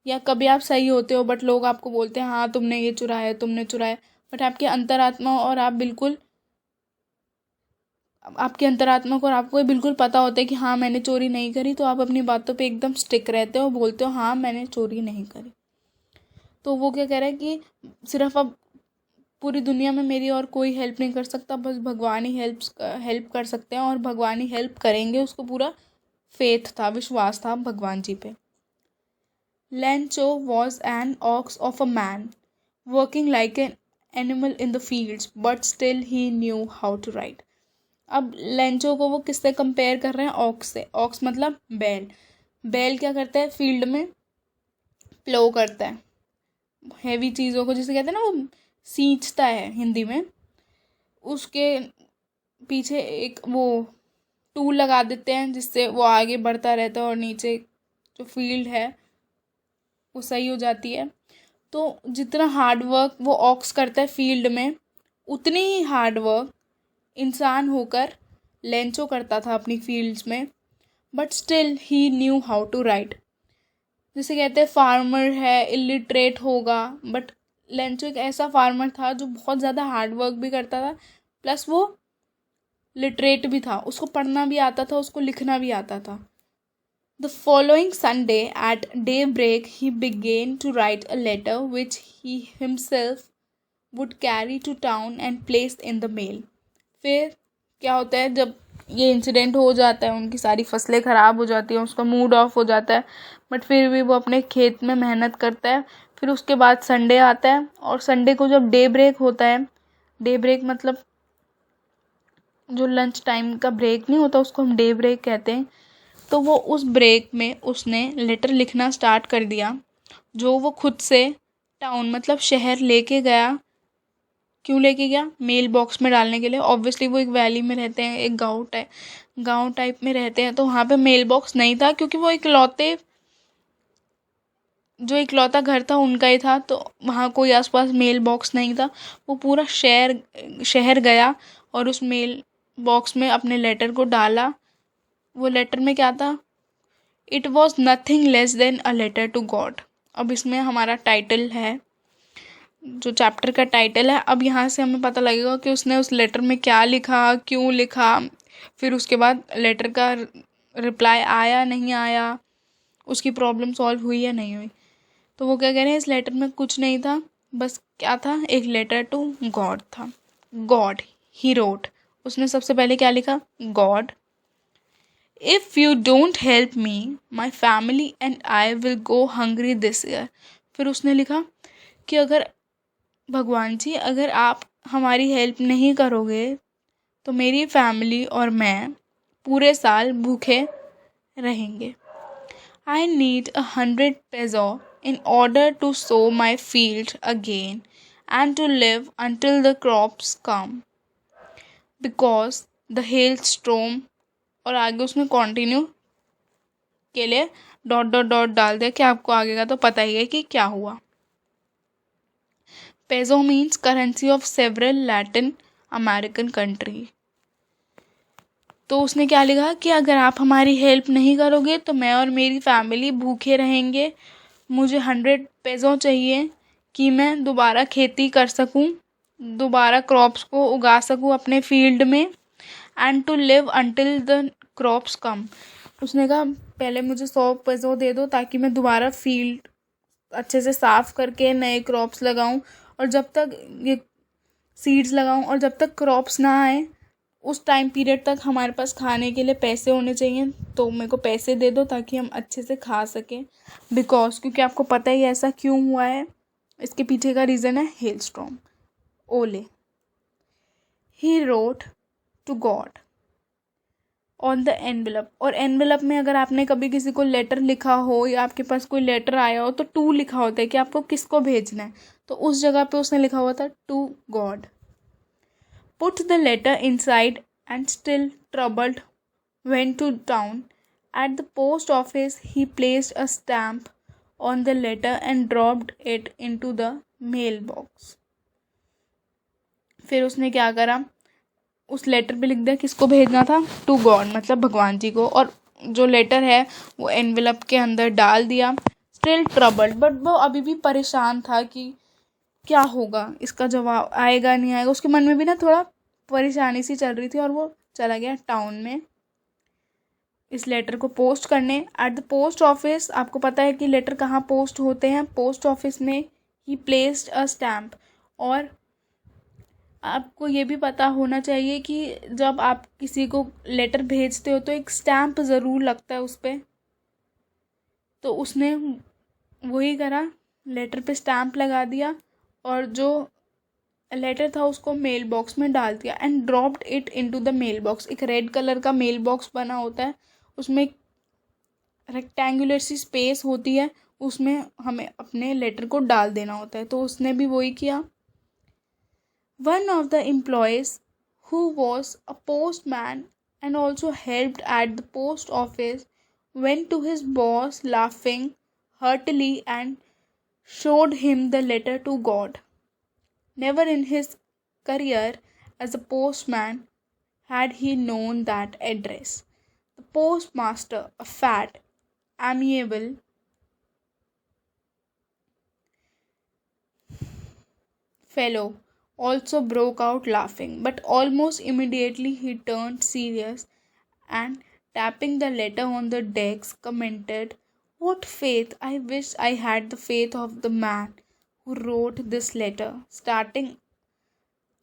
या कभी आप सही होते हो बट लोग आपको बोलते हैं हाँ तुमने ये चुराया, तुमने चुराया, बट आपकी अंतरात्मा और आप बिल्कुल, आपकी अंतरात्मा को और आपको ये बिल्कुल पता होता है कि हाँ मैंने चोरी नहीं करी, तो आप अपनी बातों पे एकदम स्टिक रहते हो, बोलते हो हाँ मैंने चोरी नहीं करी। तो वो क्या कह रहा है कि सिर्फ अब पूरी दुनिया में मेरी और कोई हेल्प नहीं कर सकता, बस भगवान ही हेल्प कर सकते हैं, और भगवान ही हेल्प करेंगे। उसको पूरा फेथ था, विश्वास था भगवान जी पे। Lencho was an ox of a man, working like an animal in the fields, but still he knew how to ride. अब लेंचो को वो किससे कंपेयर कर रहे हैं? ऑक्स से। ऑक्स मतलब बैल। बैल क्या करता है? फील्ड में प्लो करता है, हैवी चीज़ों को, जिसे कहते हैं ना, वो सींचता है हिंदी में। उसके पीछे एक वो टूल लगा देते हैं जिससे वो आगे बढ़ता रहता है और नीचे जो फील्ड है वो सही हो जाती है। तो जितना हार्ड वर्क वो ऑक्स करता है फील्ड में, उतनी ही हार्ड वर्क इंसान होकर लेंचो करता था अपनी फील्ड्स में, but still he knew how to write. जिसे कहते हैं फार्मर है, इलिटरेट होगा, बट लेंचो एक ऐसा फार्मर था जो बहुत ज़्यादा हार्ड वर्क भी करता था, प्लस वो लिटरेट भी था, उसको पढ़ना भी आता था, उसको लिखना भी आता था। The following Sunday at daybreak he began to write a letter which he himself would carry to town and place in the mail. फिर क्या होता है, जब ये इंसिडेंट हो जाता है, उनकी सारी फसलें ख़राब हो जाती हैं, उसका मूड ऑफ हो जाता है, बट फिर भी वो अपने खेत में मेहनत करता है। फिर उसके बाद संडे आता है, और संडे को जब डे ब्रेक होता है, डे ब्रेक मतलब जो लंच टाइम का ब्रेक नहीं होता, उसको हम डे ब्रेक कहते हैं। तो वो उस ब्रेक में उसने लेटर लिखना स्टार्ट कर दिया, जो वो खुद से टाउन मतलब शहर लेके गया। क्यों लेके गया? मेल बॉक्स में डालने के लिए। ऑब्वियसली वो एक वैली में रहते हैं, एक गांव टाइप में रहते हैं, तो वहाँ पे मेल बॉक्स नहीं था, क्योंकि वो इकलौता घर था उनका ही था, तो वहाँ कोई आसपास मेल बॉक्स नहीं था। वो पूरा शहर गया और उस मेल बॉक्स में अपने लेटर को डाला। वो लेटर में क्या था? It was nothing less than a letter to God. अब इसमें हमारा टाइटल है, जो चैप्टर का टाइटल है। अब यहाँ से हमें पता लगेगा कि उसने उस लेटर में क्या लिखा, क्यों लिखा, फिर उसके बाद लेटर का रिप्लाई आया नहीं आया, उसकी प्रॉब्लम सॉल्व हुई या नहीं हुई। तो वो क्या कह रहे हैं, इस लेटर में कुछ नहीं था, बस क्या था? एक लेटर टू गॉड था। God he wrote. उसने सबसे पहले क्या लिखा? God, if you don't help me my family and I will go hungry this year. फिर उसने लिखा कि अगर भगवान जी, अगर आप हमारी हेल्प नहीं करोगे तो मेरी फैमिली और मैं पूरे साल भूखे रहेंगे। I need 100 peso in order to sow my field again and to live until the crops come because the hailstorm। और आगे उसने कंटिन्यू के लिए डॉट डॉट डॉट डाल दिया कि आपको आगे का तो पता ही है कि क्या हुआ। Peso means currency of several Latin American country. तो उसने क्या लिखा कि अगर आप हमारी हेल्प नहीं करोगे तो मैं और मेरी फैमिली भूखे रहेंगे। मुझे 100 पेजो चाहिए कि मैं दोबारा खेती कर सकूं, दोबारा क्रॉप्स को उगा सकूं अपने फील्ड में, and to live until the crops come. उसने कहा पहले मुझे 100 पैसे दे दो ताकि मैं दोबारा फील्ड अच्छे से साफ करके नए क्रॉप्स लगाऊं, और जब तक ये सीड्स लगाऊं और जब तक क्रॉप्स ना आए उस टाइम पीरियड तक हमारे पास खाने के लिए पैसे होने चाहिए। तो मेरे को पैसे दे दो ताकि हम अच्छे से खा सकें। बिकॉज क्योंकि आपको पता ही ऐसा क्यों हुआ है, इसके पीछे का रीज़न है हेल स्टॉर्म। ओले he wrote to God on the envelope. और एनवेलप में अगर आपने कभी किसी को लेटर लिखा हो या आपके पास कोई लेटर आया हो तो टू लिखा होता है कि आपको किसको भेजना है, तो उस जगह पे उसने लिखा हुआ था to God. Put the letter inside and still troubled went to town. At the post office he placed a stamp on the letter and dropped it into the mailbox. फिर उसने क्या करा, उस लेटर पे लिख दिया किसको भेजना था, टू गॉड मतलब भगवान जी को, और जो लेटर है वो एनवेलप के अंदर डाल दिया। स्टिल ट्रबल्ड, बट वो अभी भी परेशान था कि क्या होगा, इसका जवाब आएगा नहीं आएगा। उसके मन में भी ना थोड़ा परेशानी सी चल रही थी, और वो चला गया टाउन में इस लेटर को पोस्ट करने। एट द पोस्ट ऑफिस, आपको पता है कि लेटर कहाँ पोस्ट होते हैं, पोस्ट ऑफिस में। ही प्लेस्ड अ स्टैम्प, और आपको ये भी पता होना चाहिए कि जब आप किसी को लेटर भेजते हो तो एक स्टैम्प ज़रूर लगता है उस पर। तो उसने वही करा, लेटर पे स्टैम्प लगा दिया और जो लेटर था उसको मेल बॉक्स में डाल दिया। And dropped it into the mailbox. एक रेड कलर का मेल बॉक्स बना होता है, उसमें रेक्टेंगुलर सी स्पेस होती है, उसमें हमें अपने लेटर को डाल देना होता है। तो उसने भी वही किया। One of the employees who was a postman and also helped at the post office went to his boss laughing heartily and showed him the letter to God. Never in his career as a postman had he known that address. The postmaster, a fat, amiable fellow, also broke out laughing, but almost immediately he turned serious and, tapping the letter on the desk, commented, "What faith! I wish I had the faith of the man who wrote this letter, starting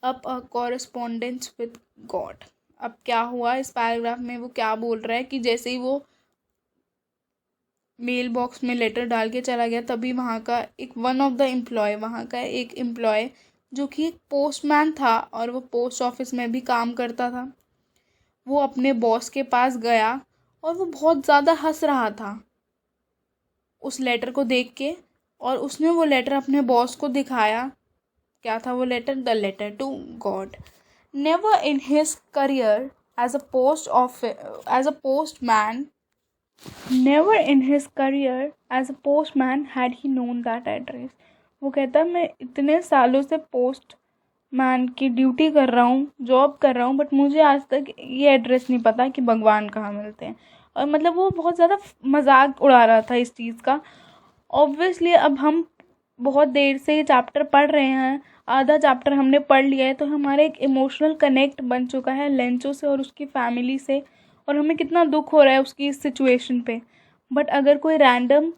up a correspondence with God." अब क्या हुआ इस paragraph में, वो क्या बोल रहा है कि जैसे ही वो मेल बॉक्स में लेटर डाल के चला गया तभी वहाँ का एक वहाँ का एक एम्प्लॉय जो कि एक पोस्टमैन था और वो पोस्ट ऑफिस में भी काम करता था, वो अपने बॉस के पास गया और वो बहुत ज़्यादा हंस रहा था उस लेटर को देख के, और उसने वो लेटर अपने बॉस को दिखाया। क्या था वो लेटर? The letter to God. Never in his career as a postman Never in his career as a postman had he known that address. वो कहता मैं इतने सालों से पोस्ट मैन की ड्यूटी कर रहा हूँ, जॉब कर रहा हूँ, बट मुझे आज तक ये एड्रेस नहीं पता कि भगवान कहाँ मिलते हैं। और मतलब वो बहुत ज़्यादा मजाक उड़ा रहा था इस चीज़ का। ऑब्वियसली अब हम बहुत देर से ये चैप्टर पढ़ रहे हैं, आधा चैप्टर हमने पढ़ लिया है, तो हमारा एक इमोशनल कनेक्ट बन चुका है लेंचो से और उसकी फैमिली से, और हमें कितना दुख हो रहा है उसकी इस सिचुएशन पे। बट अगर कोई रैंडम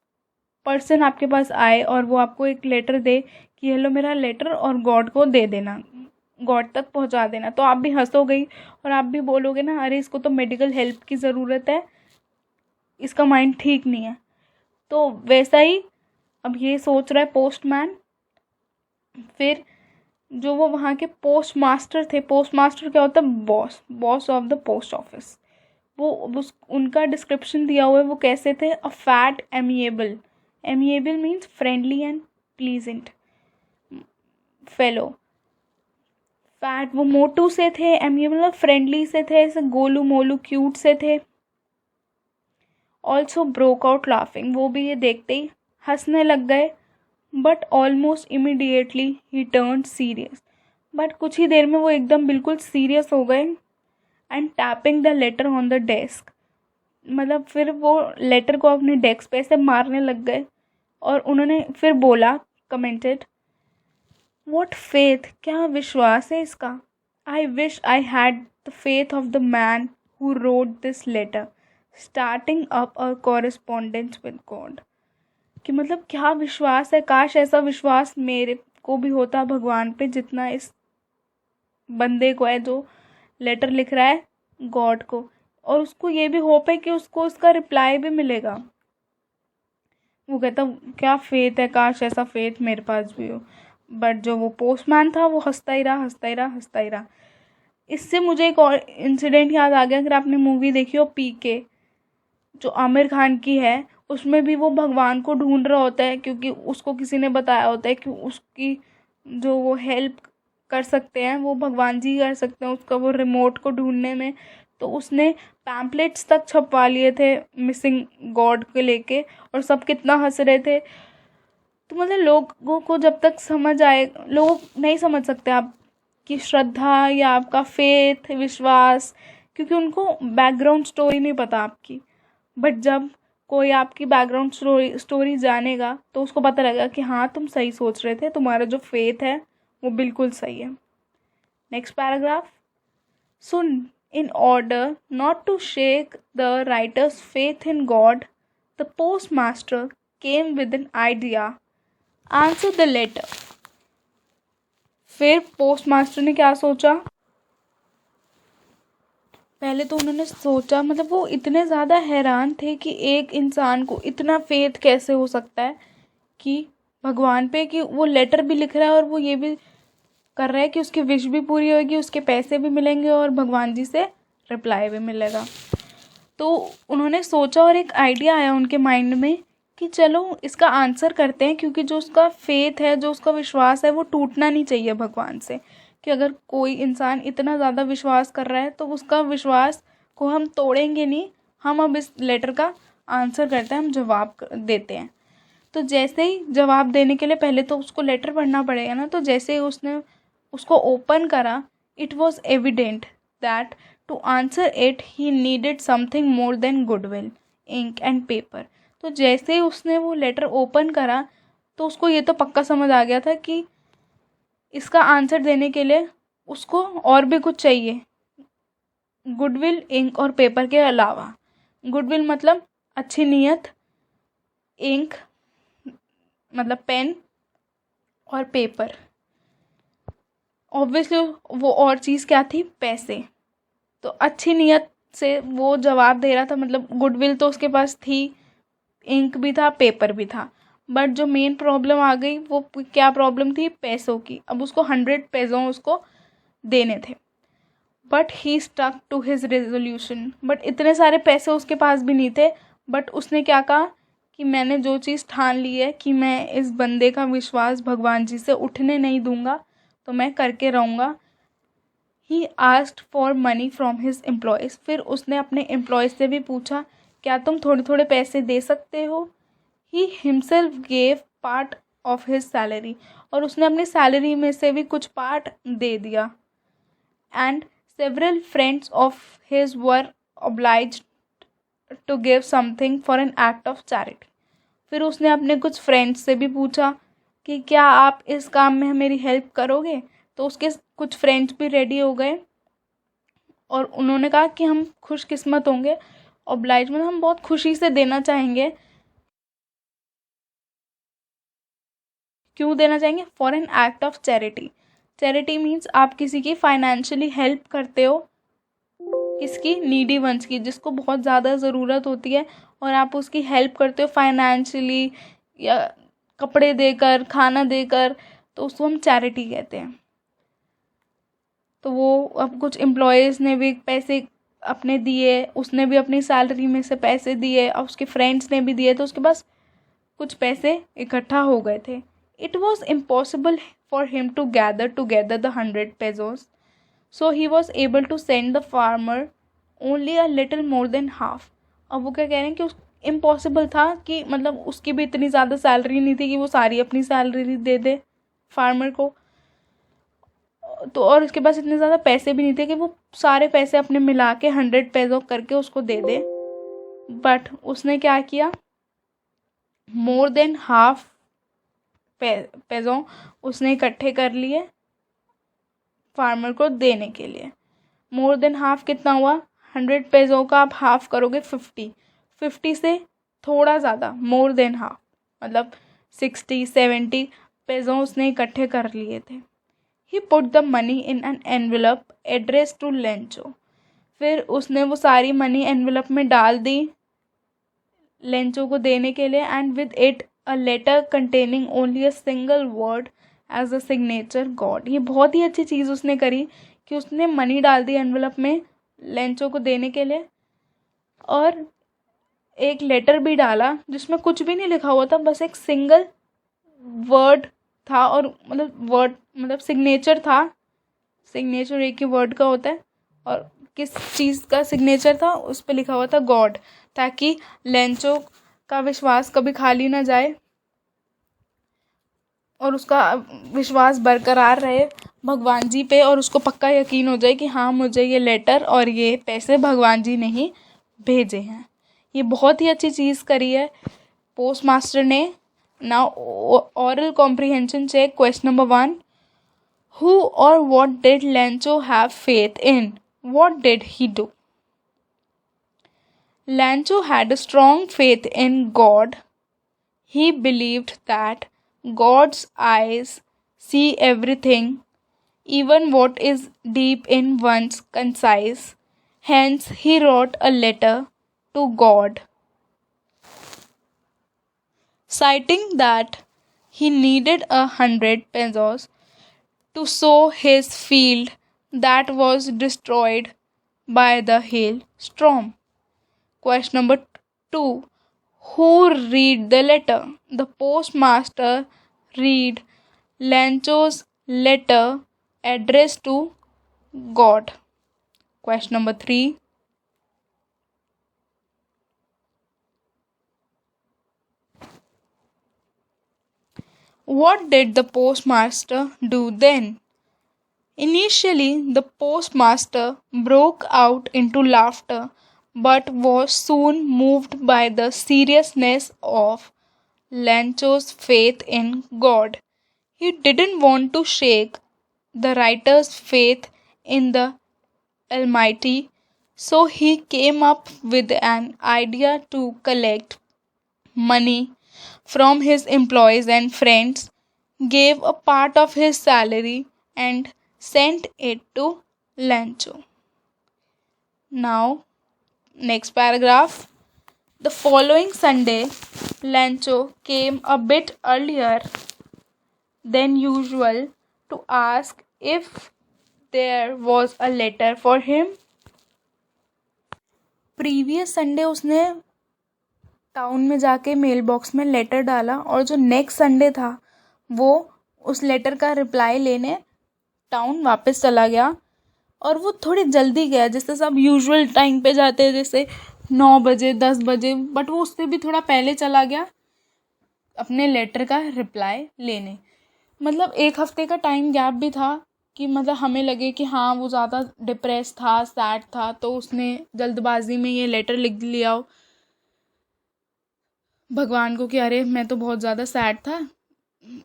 पर्सन आपके पास आए और वो आपको एक लेटर दे कि हेलो मेरा लेटर और गॉड को दे देना, गॉड तक पहुंचा देना, तो आप भी हंसोगे और आप भी बोलोगे ना अरे इसको तो मेडिकल हेल्प की ज़रूरत है, इसका माइंड ठीक नहीं है। तो वैसा ही अब ये सोच रहा है पोस्टमैन। फिर जो वो वहाँ के पोस्ट मास्टर थे, पोस्ट मास्टर क्या होता है? Boss of the post office. वो उनका डिस्क्रिप्शन दिया हुआ है, वो कैसे थे? A fat amiable means friendly and pleasant fellow. Fat वो मोटू से थे, एमिएबल फ्रेंडली से थे, ऐसे गोलू मोलू क्यूट से थे। ऑल्सो ब्रोक आउट लाफिंग, वो भी ये देखते ही हंसने लग गए। But almost immediately he turned serious, but कुछ ही देर में वो एकदम बिल्कुल सीरियस हो गए। And tapping the later on the desk, मतलब फिर वो लेटर को अपने डेस्क पे से मारने लग गए और उन्होंने फिर बोला, कमेंटेड, व्हाट फेथ! क्या विश्वास है इसका। I wish I had the faith of the man who wrote this letter, starting up a correspondence with God. कि मतलब क्या विश्वास है, काश ऐसा विश्वास मेरे को भी होता भगवान पे जितना इस बंदे को है जो लेटर लिख रहा है गॉड को, और उसको ये भी होप है कि उसको उसका रिप्लाई भी मिलेगा। वो कहता क्या फेथ है, काश ऐसा फेथ मेरे पास भी हो। बट जो वो पोस्टमैन था वो हंसता ही रहा, हंसता ही रहा, हंसता ही रहा। इससे मुझे एक और इंसिडेंट याद आ गया। अगर आपने मूवी देखी हो पीके, जो आमिर खान की है, उसमें भी वो भगवान को ढूंढ रहा होता है क्योंकि उसको किसी ने बताया होता है कि उसकी जो वो हेल्प कर सकते हैं वो भगवान जी कर सकते हैं उसका वो रिमोट को ढूंढने में। तो उसने पैम्पलेट्स तक छपवा लिए थे मिसिंग गॉड के लेके, और सब कितना हंस रहे थे। तो मतलब लोगों को जब तक समझ आए, लोग नहीं समझ सकते आपकी श्रद्धा या आपका फेथ, विश्वास, क्योंकि उनको बैकग्राउंड स्टोरी नहीं पता आपकी। बट जब कोई आपकी बैकग्राउंड स्टोरी जानेगा तो उसको पता लगेगा कि हाँ तुम सही सोच रहे थे, तुम्हारा जो फेथ है वो बिल्कुल सही है। Next paragraph. So in order not to shake the writer's faith in God, the postmaster came with an idea. Answer the letter. फिर पोस्टमास्टर ने क्या सोचा? पहले तो उन्होंने सोचा, मतलब वो इतने ज़्यादा हैरान थे कि एक इंसान को इतना फेथ कैसे हो सकता है कि भगवान पे, कि वो लेटर भी लिख रहा है और वो ये भी कर रहा है कि उसकी विश भी पूरी होगी, उसके पैसे भी मिलेंगे और भगवान जी से रिप्लाई भी मिलेगा। तो उन्होंने सोचा और एक आइडिया आया उनके माइंड में कि चलो इसका आंसर करते हैं, क्योंकि जो उसका फेथ है, जो उसका विश्वास है, वो टूटना नहीं चाहिए भगवान से। कि अगर कोई इंसान इतना ज़्यादा विश्वास कर रहा है तो उसका विश्वास को हम तोड़ेंगे नहीं। हम अब इस लेटर का आंसर करते हैं, हम जवाब देते हैं। तो जैसे ही जवाब देने के लिए पहले तो उसको लेटर पढ़ना पड़ेगा ना, तो जैसे ही उसने उसको ओपन करा, it was evident that to answer it he needed something more than goodwill, ink and paper. तो जैसे ही उसने वो लेटर ओपन करा तो उसको ये तो पक्का समझ आ गया था कि इसका आंसर देने के लिए उसको और भी कुछ चाहिए, गुडविल, इंक और पेपर के अलावा। गुडविल मतलब अच्छी नीयत, इंक मतलब पेन, और पेपर ऑब्वियसली वो और चीज़ क्या थी, पैसे। तो अच्छी नीयत से वो जवाब दे रहा था, मतलब गुडविल तो उसके पास थी, इंक भी था, पेपर भी था। बट जो मेन प्रॉब्लम आ गई वो क्या प्रॉब्लम थी, पैसों की। अब उसको 100 पैसों उसको देने थे। But he stuck to his resolution. But इतने सारे पैसे उसके पास भी नहीं थे। बट उसने क्या कहा कि मैंने जो चीज़ ठान ली है कि मैं इस बंदे का विश्वास भगवान जी से उठने नहीं दूंगा, तो मैं करके रहूँगा। He asked for money from his employees. फिर उसने अपने एम्प्लॉयज़ से भी पूछा, क्या तुम थोड़े थोड़े पैसे दे सकते हो? He himself gave part of his salary. और उसने अपनी सैलरी में से भी कुछ पार्ट दे दिया। And several friends of his were obliged to give something for an act of charity. फिर उसने अपने कुछ फ्रेंड्स से भी पूछा कि क्या आप इस काम में मेरी हेल्प करोगे? तो उसके कुछ फ्रेंड्स भी रेडी हो गए और उन्होंने कहा कि हम खुशकिस्मत होंगे, ऑब्लाइज मतलब हम बहुत खुशी से देना चाहेंगे। क्यों देना चाहेंगे? For an act of charity. Charity means आप किसी की फाइनेंशियली हेल्प करते हो, किसकी, नीडी वंस की, जिसको बहुत ज़्यादा ज़रूरत होती है, और आप उसकी हेल्प करते हो फाइनेंशियली या कपड़े देकर, खाना देकर, तो उसको हम चैरिटी कहते हैं। तो वो अब कुछ एम्प्लॉयज़ ने भी पैसे अपने दिए, उसने भी अपनी सैलरी में से पैसे दिए, और उसके फ्रेंड्स ने भी दिए, तो उसके पास कुछ पैसे इकट्ठा हो गए थे। It was impossible for him to gather together the 100 pesos, so he was able to send the farmer only a little more than half. अब वो क्या कह रहे हैं कि उस इम्पॉसिबल था कि मतलब उसकी भी इतनी ज़्यादा सैलरी नहीं थी कि वो सारी अपनी सैलरी दे दे फार्मर को, तो और उसके पास इतने ज़्यादा पैसे भी नहीं थे कि वो सारे पैसे अपने मिला के 100 पैसों करके उसको दे दे। बट उसने क्या किया, मोर देन हाफ पैसों उसने इकट्ठे कर लिए फार्मर को देने के लिए। मोर देन हाफ कितना हुआ, 100 पैसों का आप हाफ करोगे 50 से थोड़ा ज़्यादा, मोर देन हाफ, मतलब 60-70 पैसों उसने इकट्ठे कर लिए थे। He put the money in an envelope address to Lencho. फिर उसने वो सारी मनी एनवेलप में डाल दी लेंचो को देने के लिए, and with it a letter containing only a single word as a signature God. ये बहुत ही अच्छी चीज़ उसने करी कि उसने मनी डाल दी एनवेलप में लेंचो को देने के लिए, और एक लेटर भी डाला जिसमें कुछ भी नहीं लिखा हुआ था, बस एक सिंगल वर्ड था, और मतलब सिग्नेचर था। सिग्नेचर एक ही वर्ड का होता है, और किस चीज़ का सिग्नेचर था उस पर लिखा हुआ था गॉड, ताकि लेंचो का विश्वास कभी खाली ना जाए और उसका विश्वास बरकरार रहे भगवान जी पे, और उसको पक्का यकीन हो जाए कि हाँ, मुझे ये लेटर और ये पैसे भगवान जी ने ही भेजे हैं। ये बहुत ही अच्छी चीज़ करी है पोस्ट मास्टर ने। Now oral comprehension check. Question number 1, who or what did Lancho have faith in? What did he do? Lancho had a strong faith in God. He believed that God's eyes see everything, even what is deep in one's conscience. Hence, he wrote a letter to God, citing that he needed 100 pesos to sow his field that was destroyed by the hailstorm. Question number 2. Who read the letter? The postmaster read Lancho's letter addressed to God. Question number 3. What did the postmaster do then? Initially, the postmaster broke out into laughter, but was soon moved by the seriousness of Lancho's faith in God. He didn't want to shake the writer's faith in the Almighty, so he came up with an idea to collect money from his employees and friends, gave a part of his salary, and sent it to Lancho. Now, next paragraph. The following Sunday, Lancho came a bit earlier than usual to ask if there was a letter for him. Previous Sunday उसने town में जाके mail box में letter डाला, और जो next Sunday था वो उस लेटर का रिप्लाई लेने टाउन वापस चला गया। और वो थोड़ी जल्दी गया, जैसे सब यूजुअल टाइम पे जाते हैं, जैसे 9 बजे 10 बजे, बट वो उससे भी थोड़ा पहले चला गया अपने लेटर का रिप्लाई लेने। मतलब 1 हफ्ते का टाइम गैप भी था कि मतलब हमें लगे कि हाँ, वो ज़्यादा डिप्रेस था, सैड था, तो उसने जल्दबाजी में ये लेटर लिख लिया भगवान को कि अरे मैं तो बहुत ज़्यादा सैड था,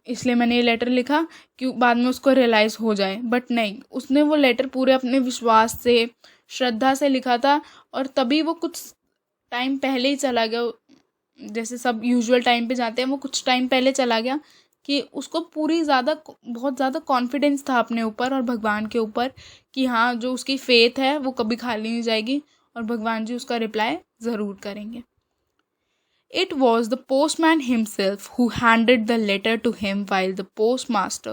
इसलिए मैंने ये लेटर लिखा, कि बाद में उसको रियलाइज़ हो जाए। बट नहीं, उसने वो लेटर पूरे अपने विश्वास से, श्रद्धा से लिखा था, और तभी वो कुछ टाइम पहले ही चला गया। जैसे सब यूजुअल टाइम पे जाते हैं, वो कुछ टाइम पहले चला गया कि उसको बहुत ज़्यादा कॉन्फिडेंस था अपने ऊपर और भगवान के ऊपर कि हाँ, जो उसकी फेथ है वो कभी खाली नहीं जाएगी और भगवान जी उसका रिप्लाई ज़रूर करेंगे। It was the postman himself who handed the letter to him, while the postmaster,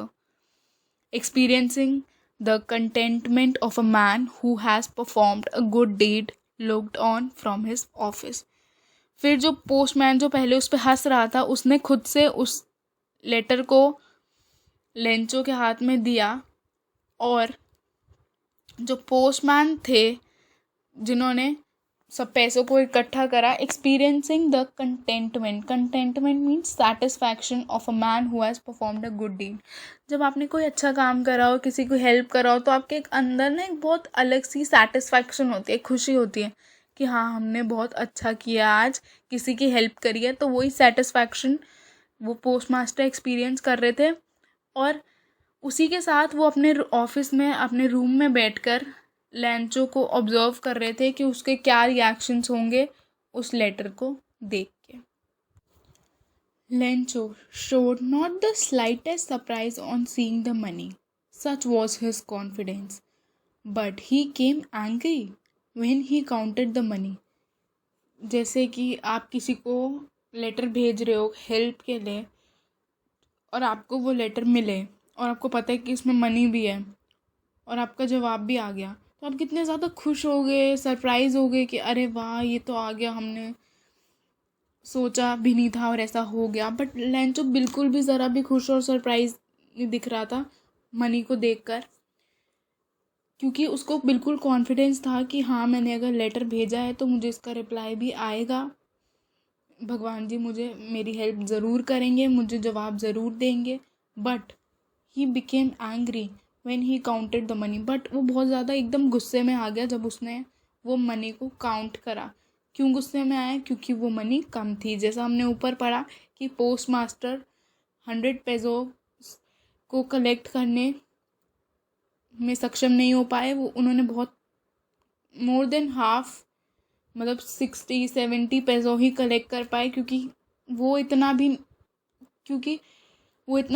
experiencing the contentment of a man who has performed a good deed, looked on from his office. फिर जो postman जो पहले उस पर हंस रहा था, उसने खुद से उस लेटर को लेंचो के हाथ में दिया, और जो पोस्टमैन थे जिन्होंने सब पैसों को इकट्ठा करा, experiencing the contentment means satisfaction of a man who has performed a good deed. जब आपने कोई अच्छा काम करा हो, किसी को हेल्प करा हो, तो आपके एक अंदर ना एक बहुत अलग सी सेटिस्फैक्शन होती है, खुशी होती है कि हाँ, हमने बहुत अच्छा किया, आज किसी की हेल्प करी है। तो वही सेटिस्फैक्शन वो पोस्टमास्टर एक्सपीरियंस कर रहे थे, और उसी के साथ वो अपने ऑफिस में अपने रूम में बैठकर लेंचो को ऑब्जर्व कर रहे थे कि उसके क्या रिएक्शंस होंगे उस लेटर को देख के। Lencho showed not the slightest surprise on seeing the money. Such was his confidence. But he came angry when he counted the money. जैसे कि आप किसी को लेटर भेज रहे हो हेल्प के लिए और आपको वो लेटर मिले और आपको पता है कि इसमें मनी भी है और आपका जवाब भी आ गया, तो आप कितने ज़्यादा खुश हो गए, सरप्राइज़ हो गए कि अरे वाह ये तो आ गया, हमने सोचा भी नहीं था और ऐसा हो गया। बट लेंचो बिल्कुल भी ज़रा भी खुश और सरप्राइज नहीं दिख रहा था मनी को देखकर, क्योंकि उसको बिल्कुल कॉन्फिडेंस था कि हाँ मैंने अगर लेटर भेजा है तो मुझे इसका रिप्लाई भी आएगा, भगवान जी मुझे मेरी हेल्प ज़रूर करेंगे, मुझे जवाब ज़रूर देंगे। But he became angry when he counted the money. But वो बहुत ज़्यादा एकदम गुस्से में आ गया जब उसने वो मनी को काउंट करा। क्यों गुस्से में आया? क्योंकि वो मनी कम थी। जैसा हमने ऊपर पढ़ा कि पोस्ट मास्टर 100 पेसो को कलेक्ट करने में सक्षम नहीं हो पाए, वो उन्होंने बहुत मोर देन हाफ मतलब 60-70 पेसो ही कलेक्ट कर पाए, क्योंकि वो इतना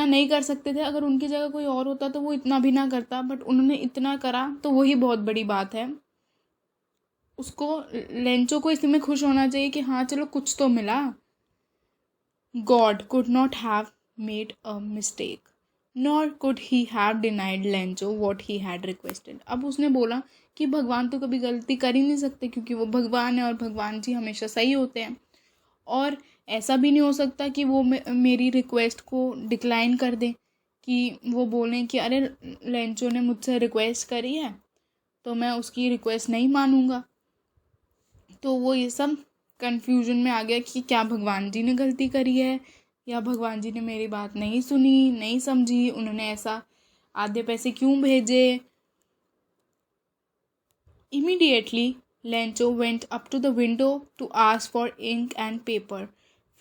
नहीं कर सकते थे। अगर उनकी जगह कोई और होता तो वो इतना भी ना करता, बट उन्होंने इतना करा तो वही बहुत बड़ी बात है। उसको लेंचो को इसमें खुश होना चाहिए कि हाँ चलो कुछ तो मिला। God could not have made a mistake nor could he have denied Lencho what he had requested. अब उसने बोला कि भगवान तो कभी गलती कर ही नहीं सकते, क्योंकि वो भगवान है और भगवान जी हमेशा सही होते हैं। और ऐसा भी नहीं हो सकता कि वो मेरी रिक्वेस्ट को डिक्लाइन कर दें, कि वो बोलें कि अरे लेंचो ने मुझसे रिक्वेस्ट करी है तो मैं उसकी रिक्वेस्ट नहीं मानूंगा। तो वो ये सब कन्फ्यूजन में आ गया कि क्या भगवान जी ने गलती करी है या भगवान जी ने मेरी बात नहीं सुनी, नहीं समझी, उन्होंने ऐसा आधे पैसे क्यों भेजे। Immediately Lencho went up to the window to ask for ink and paper.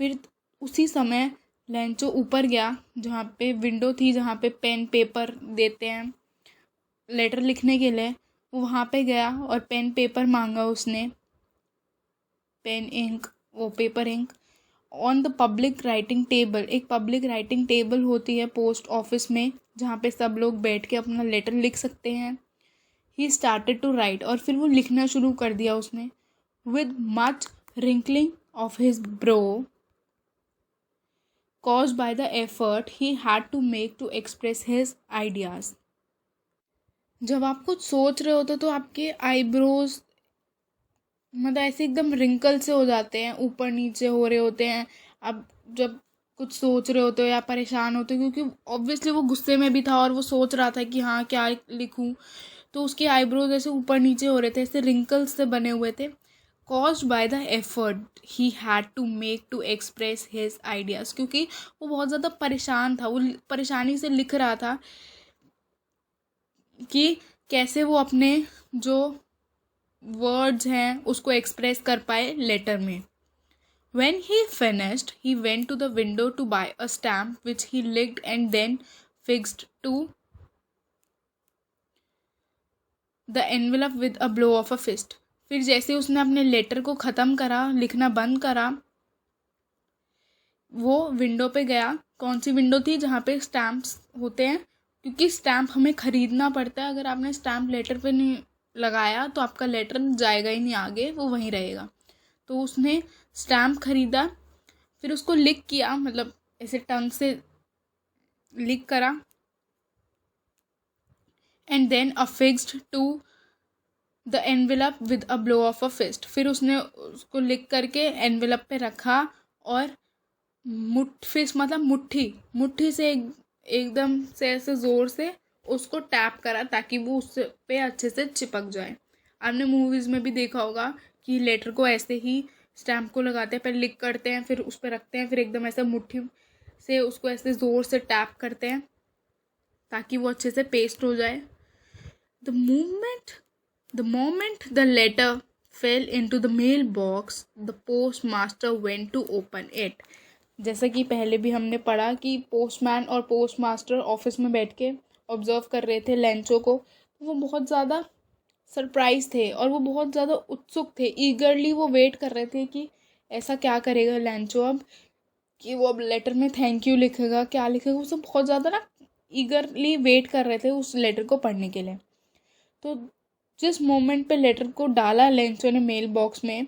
फिर उसी समय लेंचो ऊपर गया जहाँ पे विंडो थी, जहाँ पे पेन पेपर देते हैं लेटर लिखने के लिए, वो वहाँ पे गया और पेन पेपर मांगा उसने, पेन इंक, वो paper ink. On the public writing table, एक पब्लिक राइटिंग टेबल होती है पोस्ट ऑफिस में जहाँ पे सब लोग बैठ के अपना लेटर लिख सकते हैं। ही स्टार्टेड टू राइट, और फिर वो लिखना शुरू कर दिया उसने। With much wrinkling of his bro caused by the effort he had to make to express his ideas। जब आप कुछ सोच रहे होते तो आपके आईब्रोज मतलब ऐसे एकदम रिंकल से हो जाते हैं, ऊपर नीचे हो रहे होते हैं। अब जब कुछ सोच रहे होते हो या परेशान होते हो, क्योंकि ऑब्वियसली वो गुस्से में भी था और वो सोच रहा था कि हाँ क्या लिखूं, तो उसके आईब्रोज ऐसे ऊपर नीचे हो रहे थे, ऐसे रिंकल्स से बने हुए थे। caused by the effort he had to make to express his ideas, क्योंकि वो बहुत ज़्यादा परेशान था, वो परेशानी से लिख रहा था कि कैसे वो अपने जो वर्ड्स हैं उसको एक्सप्रेस कर पाए लेटर में। When he finished, he went to the window to buy a stamp which he licked and then fixed to the envelope with a blow of a fist। फिर जैसे उसने अपने लेटर को ख़त्म करा, लिखना बंद करा, वो विंडो पे गया। कौन सी विंडो थी? जहाँ पे स्टैम्प्स होते हैं, क्योंकि स्टैम्प हमें ख़रीदना पड़ता है। अगर आपने स्टैम्प लेटर पे नहीं लगाया तो आपका लेटर जाएगा ही नहीं आगे, वो वहीं रहेगा। तो उसने स्टैम्प ख़रीदा, फिर उसको लिख किया, मतलब ऐसे टंग से लिख करा, and then affixed to the envelope with a blow of a fist. फिर उसने उसको लिख करके एनवेलप पे रखा और फिस्ट मतलब मुट्ठी से एकदम से ऐसे ज़ोर से उसको टैप करा ताकि वो उससे पे अच्छे से चिपक जाए। आपने मूवीज़ में भी देखा होगा कि लेटर को ऐसे ही स्टैम्प को लगाते हैं, पहले लिख करते हैं, फिर उस पर रखते हैं, फिर एकदम ऐसे मुट्ठी से उसको ऐसे ज़ोर से टैप करते हैं ताकि वो अच्छे से पेस्ट हो जाए। The moment the letter fell into the mailbox, the postmaster went to open it। जैसा कि पहले भी हमने पढ़ा कि पोस्टमैन और पोस्टमास्टर ऑफिस में बैठ के ऑब्जर्व कर रहे थे लेंचो को, वो बहुत ज़्यादा सरप्राइज थे और वो बहुत ज़्यादा उत्सुक थे, ईगरली वो वेट कर रहे थे कि ऐसा क्या करेगा लेंचो अब, कि वो अब लेटर में थैंक यू लिखेगा, क्या लिखेगा, वो सब बहुत ज़्यादा ना ईगरली वेट कर रहे थे उस लेटर को पढ़ने के लिए। तो जिस मोमेंट पे लेटर को डाला लेंचो ने मेल बॉक्स में,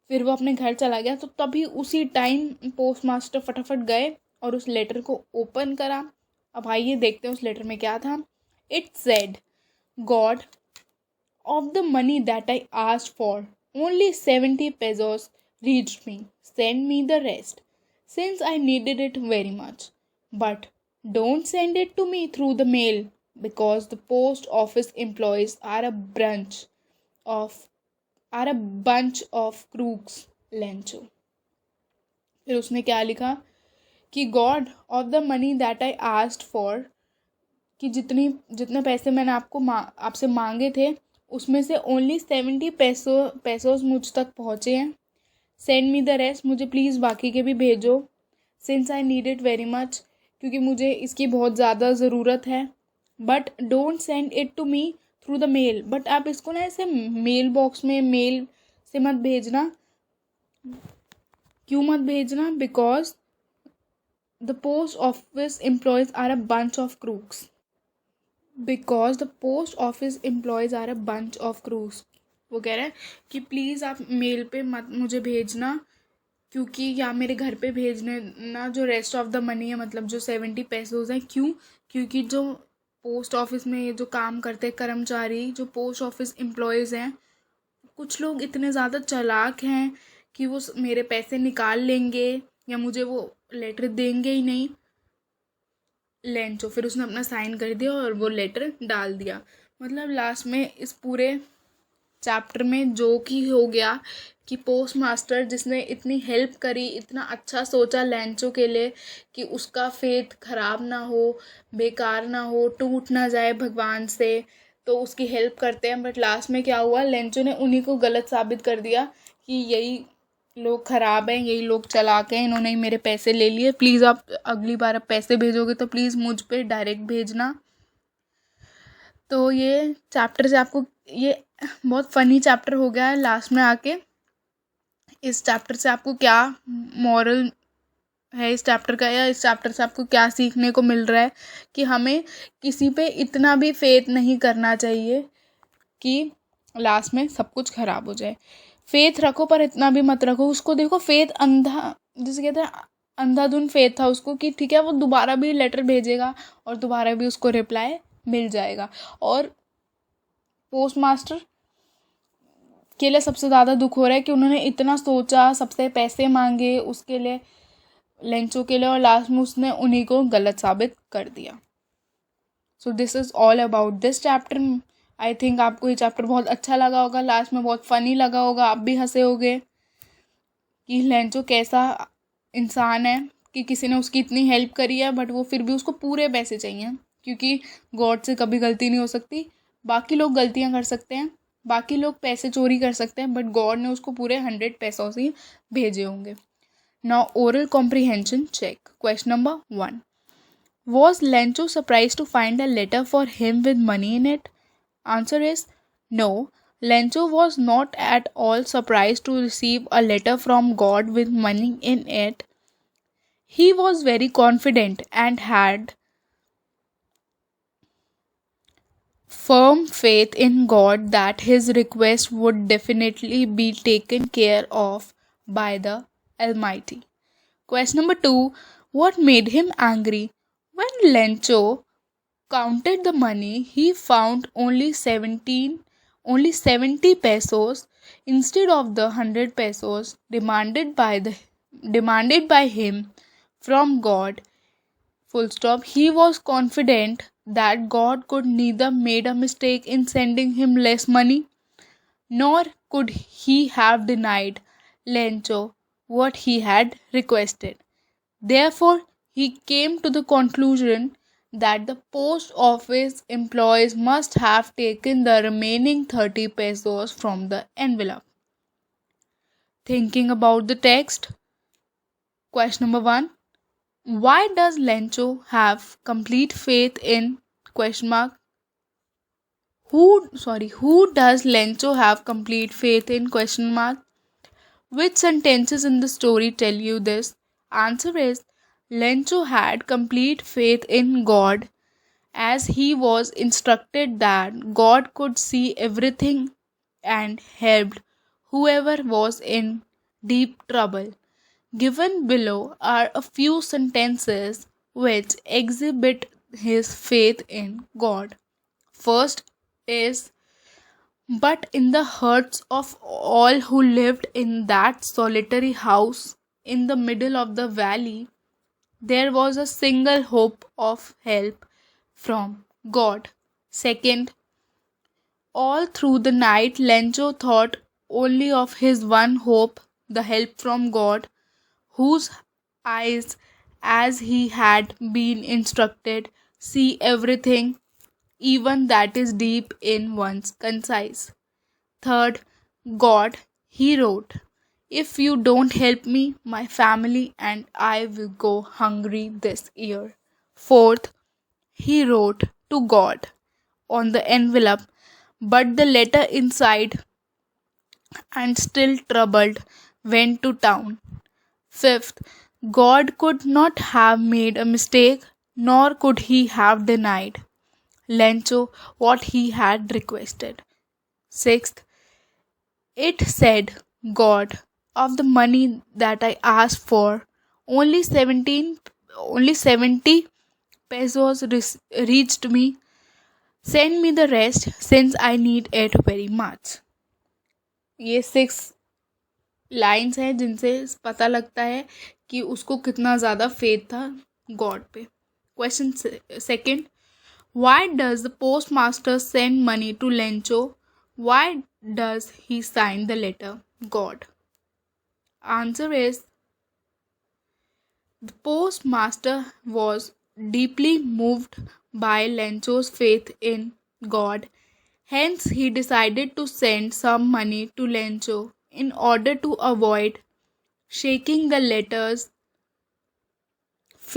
फिर वो अपने घर चला गया, तो तभी उसी टाइम पोस्ट मास्टर फटाफट गए और उस लेटर को ओपन करा। अब आइए देखते हैं उस लेटर में क्या था। It said, God, of the money that I asked for, only 70 pesos reached me. Send me the rest, since I needed it very much. But don't send it to me through the mail, because the post office employees are of a bunch of crooks, Lencho. फिर उसने क्या लिखा कि God of the money that I asked for, कि जितने पैसे मैंने आपसे मांगे थे उसमें से ओनली 70 पैसोस मुझ तक पहुँचे हैं। सेंड मी द रेस्ट, मुझे प्लीज़ बाकी के भी भेजो। Since I need it very much, क्योंकि मुझे इसकी बहुत ज़्यादा ज़रूरत है। But don't send it to me through the mail, but आप इसको ना ऐसे मेल बॉक्स में मेल से मत भेजना। क्यों मत भेजना? Because the post office employees are a bunch of crooks. Because the post office employees are a bunch of crooks. वो कह रहा है कि प्लीज़ आप मेल पे मत मुझे भेजना, क्योंकि या मेरे घर पे भेजने ना जो रेस्ट ऑफ द मनी है, मतलब जो 70 पैसोज हैं। क्यों? क्योंकि जो पोस्ट ऑफिस में जो काम करते हैं कर्मचारी, जो पोस्ट ऑफिस एम्प्लॉयज़ हैं, कुछ लोग इतने ज़्यादा चालाक हैं कि वो मेरे पैसे निकाल लेंगे या मुझे वो लेटर देंगे ही नहीं। लेंचो फिर उसने अपना साइन कर दिया और वो लेटर डाल दिया। मतलब लास्ट में इस पूरे चैप्टर में जो कि हो गया कि पोस्ट मास्टर जिसने इतनी हेल्प करी, इतना अच्छा सोचा लेंचो के लिए कि उसका फेथ खराब ना हो, बेकार ना हो, टूट ना जाए भगवान से, तो उसकी हेल्प करते हैं। बट लास्ट में क्या हुआ, लेंचो ने उन्हीं को गलत साबित कर दिया कि यही लोग ख़राब हैं, यही लोग चालाक हैं, इन्होंने ही मेरे पैसे ले लिए। प्लीज़ आप अगली बार आप पैसे भेजोगे तो प्लीज़ मुझ पे डायरेक्ट भेजना। तो ये चैप्टर से आपको, ये बहुत फ़नी चैप्टर हो गया है लास्ट में आके। इस चैप्टर से आपको क्या मॉरल है इस चैप्टर का, या इस चैप्टर से आपको क्या सीखने को मिल रहा है कि हमें किसी पे इतना भी फेथ नहीं करना चाहिए कि लास्ट में सब कुछ ख़राब हो जाए। फेथ रखो पर इतना भी मत रखो। उसको देखो फेथ अंधा, जिसे कहते हैं अंधाधुन फेथ था उसको, कि ठीक है वो दोबारा भी लेटर भेजेगा और दोबारा भी उसको रिप्लाई मिल जाएगा। और पोस्ट मास्टर के लिए सबसे ज़्यादा दुख हो रहा है कि उन्होंने इतना सोचा, सबसे पैसे मांगे उसके लिए, लेंचो के लिए, और लास्ट में उसने उन्हीं को गलत साबित कर दिया। So this is all about this chapter. I think आपको ये चैप्टर बहुत अच्छा लगा होगा, लास्ट में बहुत फ़नी लगा होगा, आप भी हंसे होगे कि लेंचो कैसा इंसान है कि किसी ने उसकी इतनी हेल्प करी है बट वो फिर भी उसको पूरे पैसे चाहिए, क्योंकि गॉड से कभी गलती नहीं हो सकती। बाकी लोग गलतियां कर सकते हैं, बाकी लोग पैसे चोरी कर सकते हैं, बट गॉड ने उसको पूरे 100 पैसों से भेजे होंगे। Now oral comprehension check. Question number 1, was Lencho surprised to find a letter for him with money in it? Answer is no. Lencho was not at all surprised to receive a letter from God with money in it. He was very confident and had firm faith in God that his request would definitely be taken care of by the Almighty. Question number 2, what made him angry? When Lencho counted the money, he found only 70 pesos instead of the 100 pesos demanded by him from God. Full stop. He was confident that God could neither made a mistake in sending him less money, nor could he have denied Lencho what he had requested. Therefore, he came to the conclusion that the post office employees must have taken the remaining 30 pesos from the envelope. Thinking about the text, question number 1, why does Lencho have complete faith in question mark Who does Lencho have complete faith in? Question mark. Which sentences in the story tell you this? Answer is Lencho had complete faith in God as he was instructed that God could see everything and helped whoever was in deep trouble. Given below are a few sentences which exhibit his faith in God. First is, but in the hearts of all who lived in that solitary house in the middle of the valley, there was a single hope of help from God. Second, all through the night, Lencho thought only of his one hope, the help from God, whose eyes, as he had been instructed, see everything, even that is deep in one's conscience. Third, God, he wrote, if you don't help me, my family and I will go hungry this year. Fourth, he wrote to God on the envelope, but the letter inside, and still troubled, went to town. Fifth, God could not have made a mistake, nor could he have denied Lencho what he had requested. Sixth, it said, God, of the money that I asked for, only 70 pesos reached me. Send me the rest since I need it very much. ये 6 lines हैं जिनसे पता लगता है कि उसको कितना ज़्यादा फेथ था गॉड पे. Question second, why does the postmaster send money to Lencho? Why does he sign the letter God? Answer is the postmaster was deeply moved by Lencho's faith in God. Hence, he decided to send some money to Lencho in order to avoid shaking the letter's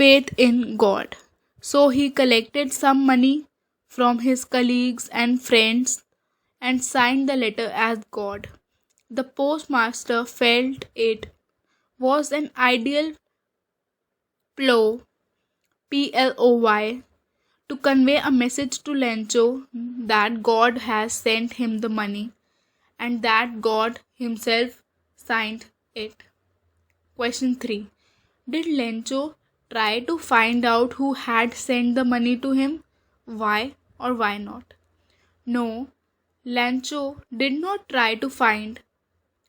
faith in God. So, he collected some money from his colleagues and friends and signed the letter as God. The postmaster felt it was an ideal ploy to convey a message to Lencho that God has sent him the money and that God himself signed it. Question 3. Did Lencho try to find out who had sent the money to him? Why or why not? No, Lencho did not try to find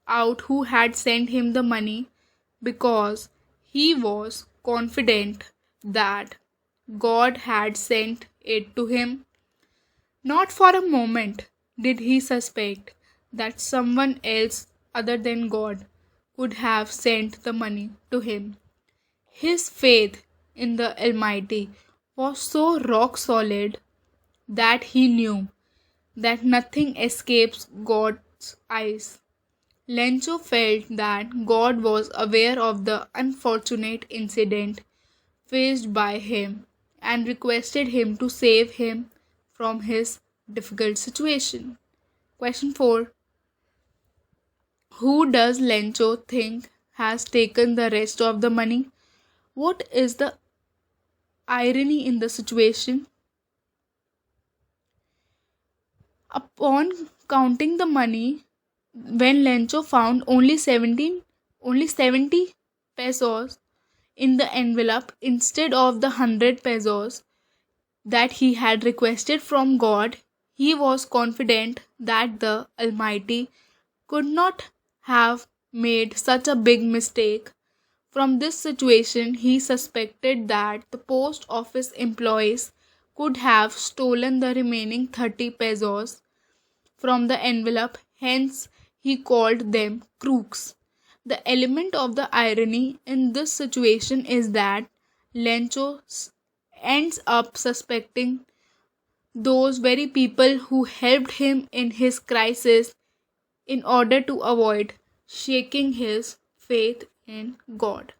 out who had sent him the money because he was confident that God had sent it to him. Not for a moment did he suspect that someone else other than God could have sent the money to him. His faith in the Almighty was so rock solid that he knew that nothing escapes God's eyes. Lencho felt that God was aware of the unfortunate incident faced by him and requested him to save him from his difficult situation. Question 4. Who does Lencho think has taken the rest of the money? What is the irony in the situation? Upon counting the money, when Lencho found only 70 pesos in the envelope instead of the 100 pesos that he had requested from God, he was confident that the Almighty could not have made such a big mistake. From this situation, he suspected that the post office employees could have stolen the remaining 30 pesos from the envelope, hence, he called them crooks. The element of the irony in this situation is that Lencho ends up suspecting those very people who helped him in his crisis in order to avoid shaking his faith in God.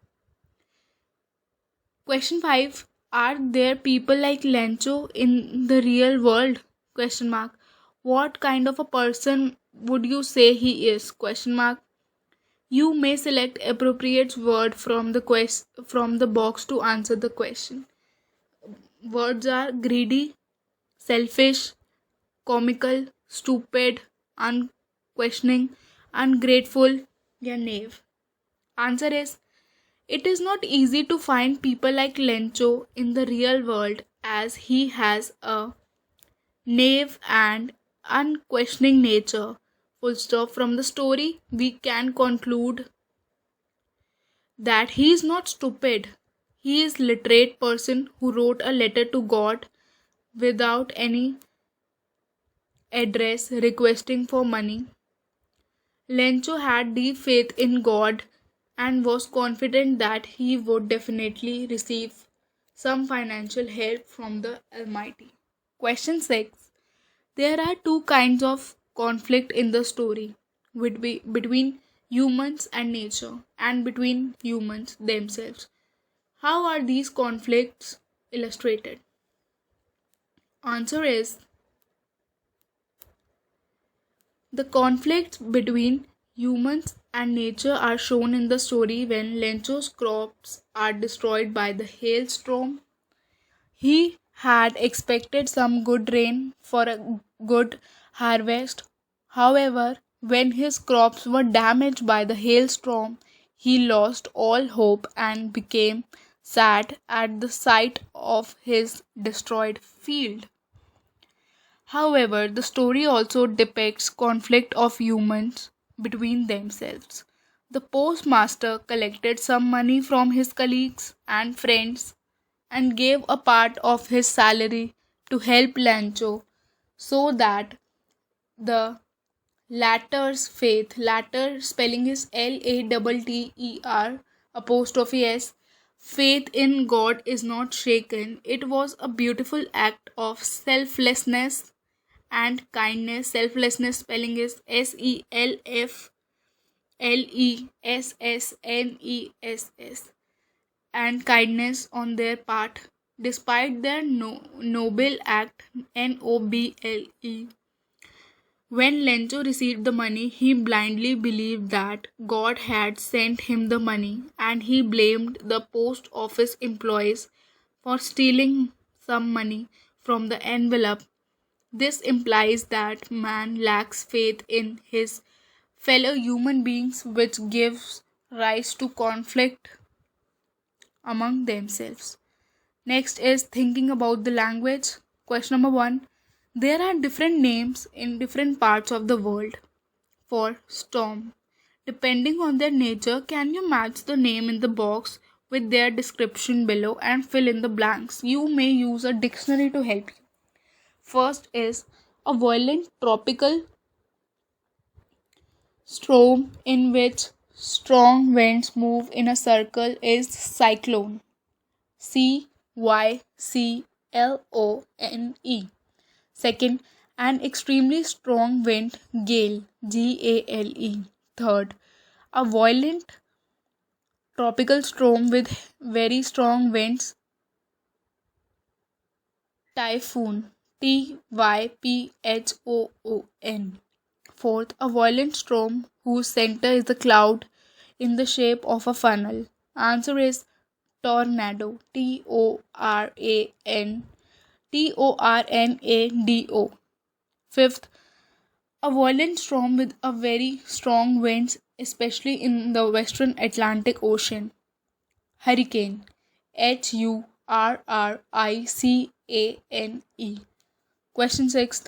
Question 5. Are there people like Lencho in the real world? Question mark. What kind of a person would you say he is? Question mark. You may select appropriate word from the box to answer the question. Words are greedy, selfish, comical, stupid, unquestioning, ungrateful, या knave. Answer is, it is not easy to find people like Lencho in the real world, as he has a knave and unquestioning nature. Full stop. From the story, we can conclude that he is not stupid. He is literate person who wrote a letter to God without any address requesting for money. Lencho had deep faith in God and was confident that he would definitely receive some financial help from the Almighty. Question 6. There are two kinds of conflict in the story between humans and nature and between humans themselves. How are these conflicts illustrated? Answer is, the conflicts between humans and nature are shown in the story when Lencho's crops are destroyed by the hailstorm. He had expected some good rain for a good harvest. However, when his crops were damaged by the hailstorm, he lost all hope and became sad at the sight of his destroyed field. However, the story also depicts conflict of humans between themselves. The postmaster collected some money from his colleagues and friends and gave a part of his salary to help Lancho so that the latter's faith, latter spelling is Latter apostrophe s, faith in God is not shaken. It was a beautiful act of selflessness and kindness. Selflessness spelling is Selflessness, and kindness on their part. Despite their noble act, Noble, when Lencho received the money, he blindly believed that God had sent him the money, and he blamed the post office employees for stealing some money from the envelope. This implies that man lacks faith in his fellow human beings, which gives rise to conflict among themselves. Next is thinking about the language. Question number 1. There are different names in different parts of the world for storm. Depending on their nature, can you match the name in the box with their description below and fill in the blanks? You may use a dictionary to help you. First is a violent tropical storm in which strong winds move in a circle is cyclone. Cyclone. Second, an extremely strong wind, gale. Gale. Third, a violent tropical storm with very strong winds, typhoon. Typhoon. Fourth, a violent storm whose center is the cloud in the shape of a funnel. Answer is tornado. Tornado. Fifth, a violent storm with a very strong winds, especially in the western Atlantic Ocean. Hurricane. Hurricane. Question 6.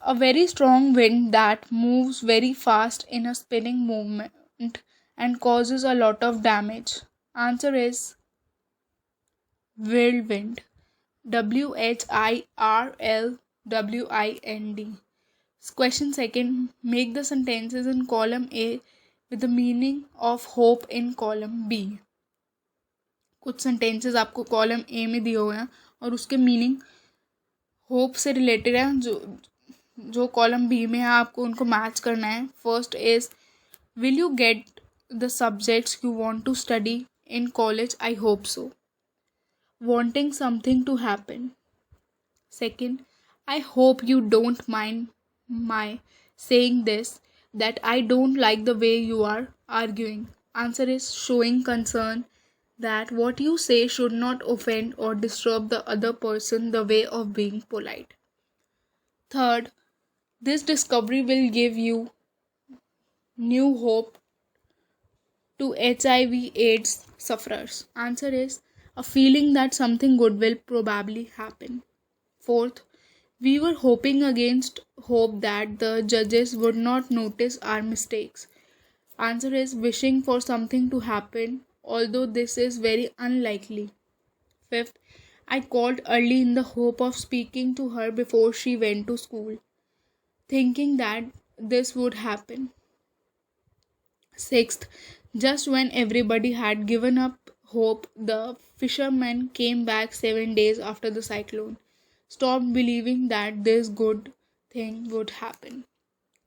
A very strong wind that moves very fast in a spinning movement and causes a lot of damage. Answer is whirlwind. Whirlwind. Question 2. Make the sentences in column A with the meaning of hope in column B. कुछ sentences आपको column A में दिए हुए हैं और उसके meaning hope से related है. जो कॉलम बी में है आपको उनको मैच करना है. First is, will you get the subjects you want to study in college? I hope so. Wanting something to happen. Second, I hope you don't mind my saying this, that I don't like the way you are arguing. Answer is showing concern that what you say should not offend or disturb the other person, the way of being polite. Third, this discovery will give you new hope to HIV/AIDS sufferers. Answer is a feeling that something good will probably happen. Fourth, we were hoping against hope that the judges would not notice our mistakes. Answer is wishing for something to happen, although this is very unlikely. Fifth, I called early in the hope of speaking to her before she went to school, thinking that this would happen. Sixth, just when everybody had given up hope, the fishermen came back 7 days after the cyclone. Stopped believing that this good thing would happen.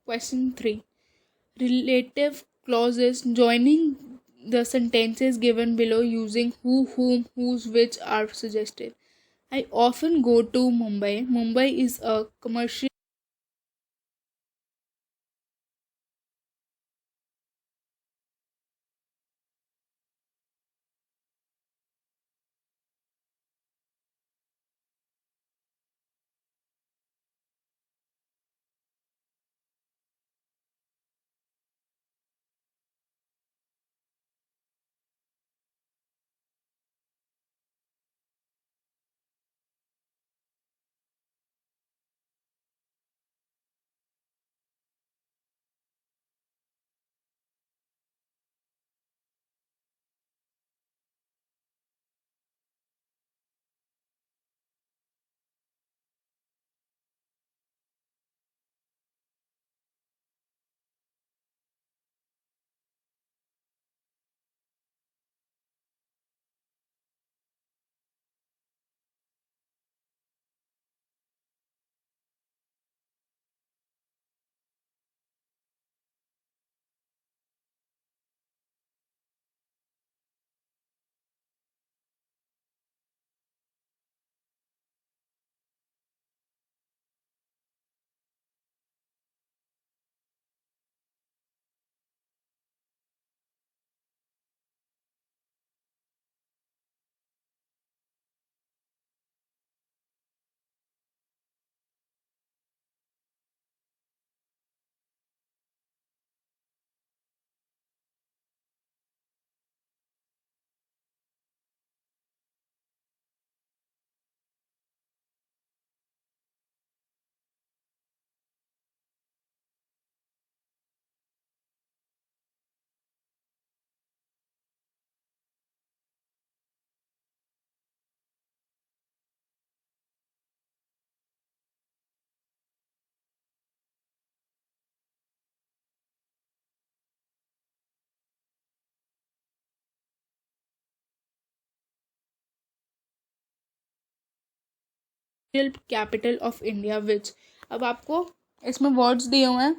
Question 3. Relative clauses joining the sentences given below using who, whom, whose, which are suggested. I often go to Mumbai. Mumbai is a commercial capital of India which. अब आपको इसमें words दिए हुए हैं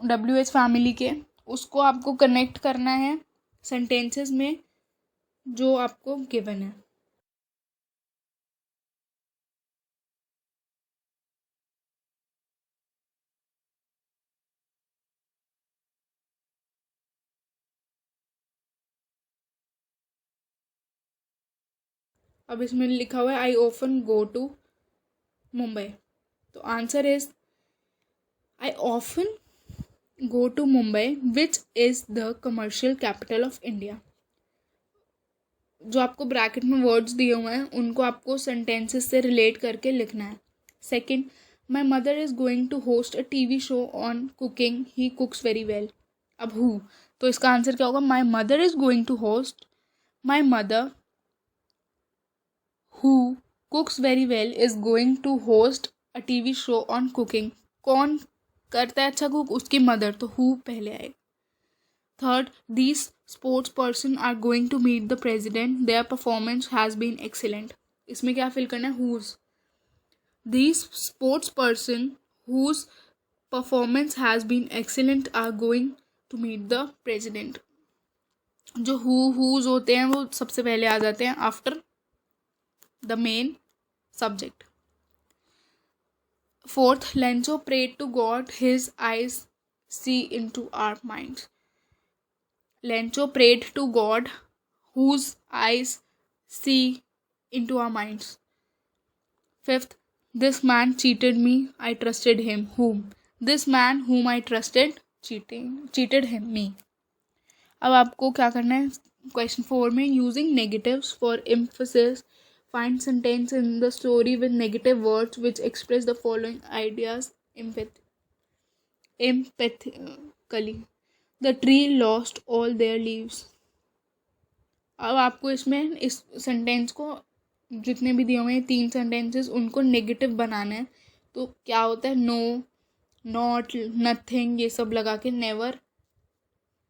WH family के, उसको आपको connect करना है सेंटेंसेस में जो आपको गिवन है। अब इसमें लिखा हुआ है I often go to Mumbai, तो answer is I often go to Mumbai which is the commercial capital of India. जो आपको ब्रैकेट में वर्ड्स दिए हुए हैं उनको आपको सेंटेंसेस से रिलेट करके लिखना है। Second, my mother is going to host a TV show on cooking, he cooks very well. अब हु, तो इसका आंसर क्या होगा, my mother is going to host, my mother who cooks very well is going to host a TV show on cooking। कौन करता है अच्छा cook, उसकी मदर, तो who पहले आएगा। Third, these sports person are going to meet the president, their performance has been excellent। इसमें क्या फिल करना है, whose। these sports person whose performance has been excellent are going to meet the president। जो whose होते हैं वो सबसे पहले आ जाते हैं after the main subject. Fourth, Lenzo prayed to God, his eyes see into our minds. Lenzo prayed to God, whose eyes see into our minds. Fifth, this man cheated me, I trusted him. Whom? This man whom I trusted cheated him me. अब आपको क्या करना है question 4 में using negatives for emphasis find sentence in the story with negative words which express the following ideas empathically. The tree lost all their leaves. अब आपको इसमें इस सेंटेंस को जितने भी दिए हुए हैं 3 सेंटेंसेस उनको नेगेटिव बनाना है. तो क्या होता है नो, नॉट, नथिंग ये सब लगा के नेवर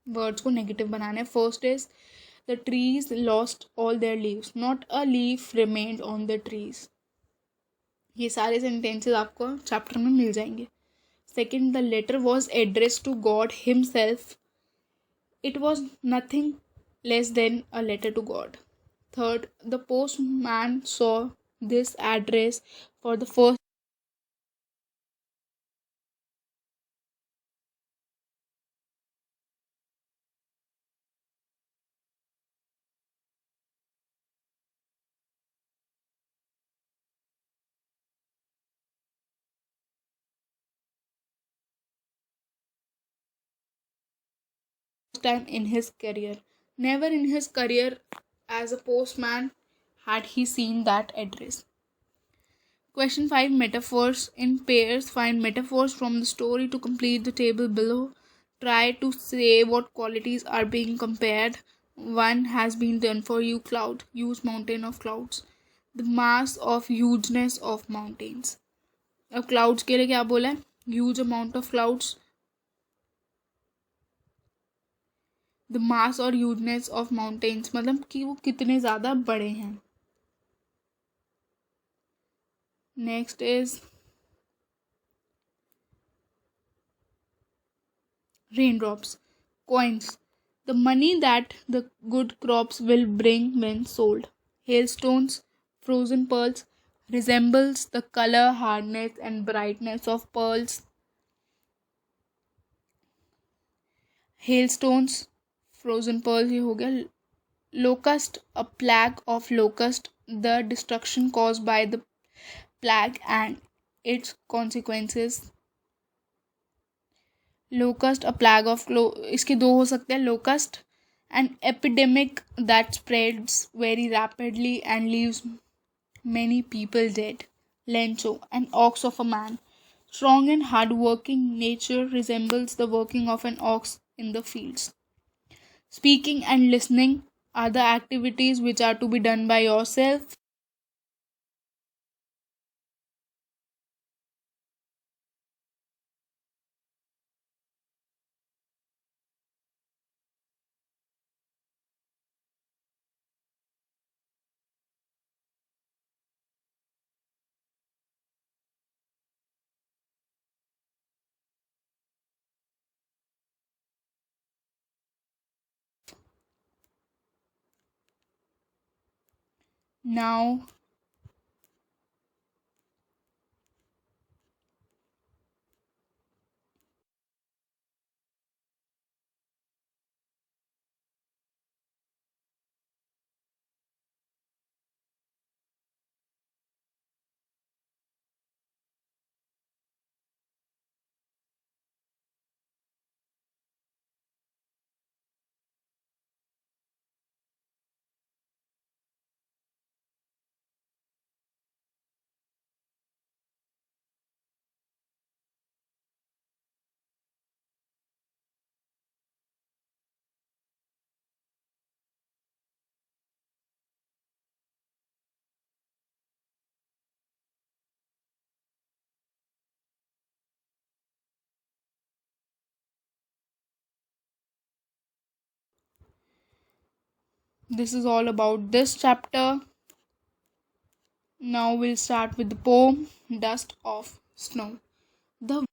वर्ड्स को नेगेटिव बनाना है. First is the trees lost all their leaves, not a leaf remained on the trees. ये सारे सेंटेंसेस आपको चैप्टर में मिल जाएंगे. Second, the letter was address to God himself. It was nothing less than a letter to God. Third, the postman saw this address for the first time in his career. Never in his career as a postman had he seen that address. Question 5, metaphors. In pairs, find metaphors from the story to complete the table below. Try to say what qualities are being compared. One has been done for you. Cloud. Use mountain of clouds. The mass of hugeness of mountains. अब clouds के लिए क्या बोला है? Huge amount of clouds. The mass और hugeness of mountains मतलब कि वो कितने ज़्यादा बड़े हैं. Next is raindrops. Coins. The money that the good crops will bring when sold. Hailstones, frozen pearls, resembles the color, hardness and brightness of pearls. Hailstones, frozen pearls ये हो गया. Locust, a plague of locust, the destruction caused by the plague and its consequences. Locust, a plague of इसके दो हो सकते हैं. Locust, an epidemic that spreads very rapidly and leaves many people dead. Lencho, an ox of a man. Strong and hard-working nature resembles the working of an ox in the fields. Speaking and listening are the activities which are to be done by yourself. Now this is all about this chapter. Now we'll start with the poem Dust of Snow. The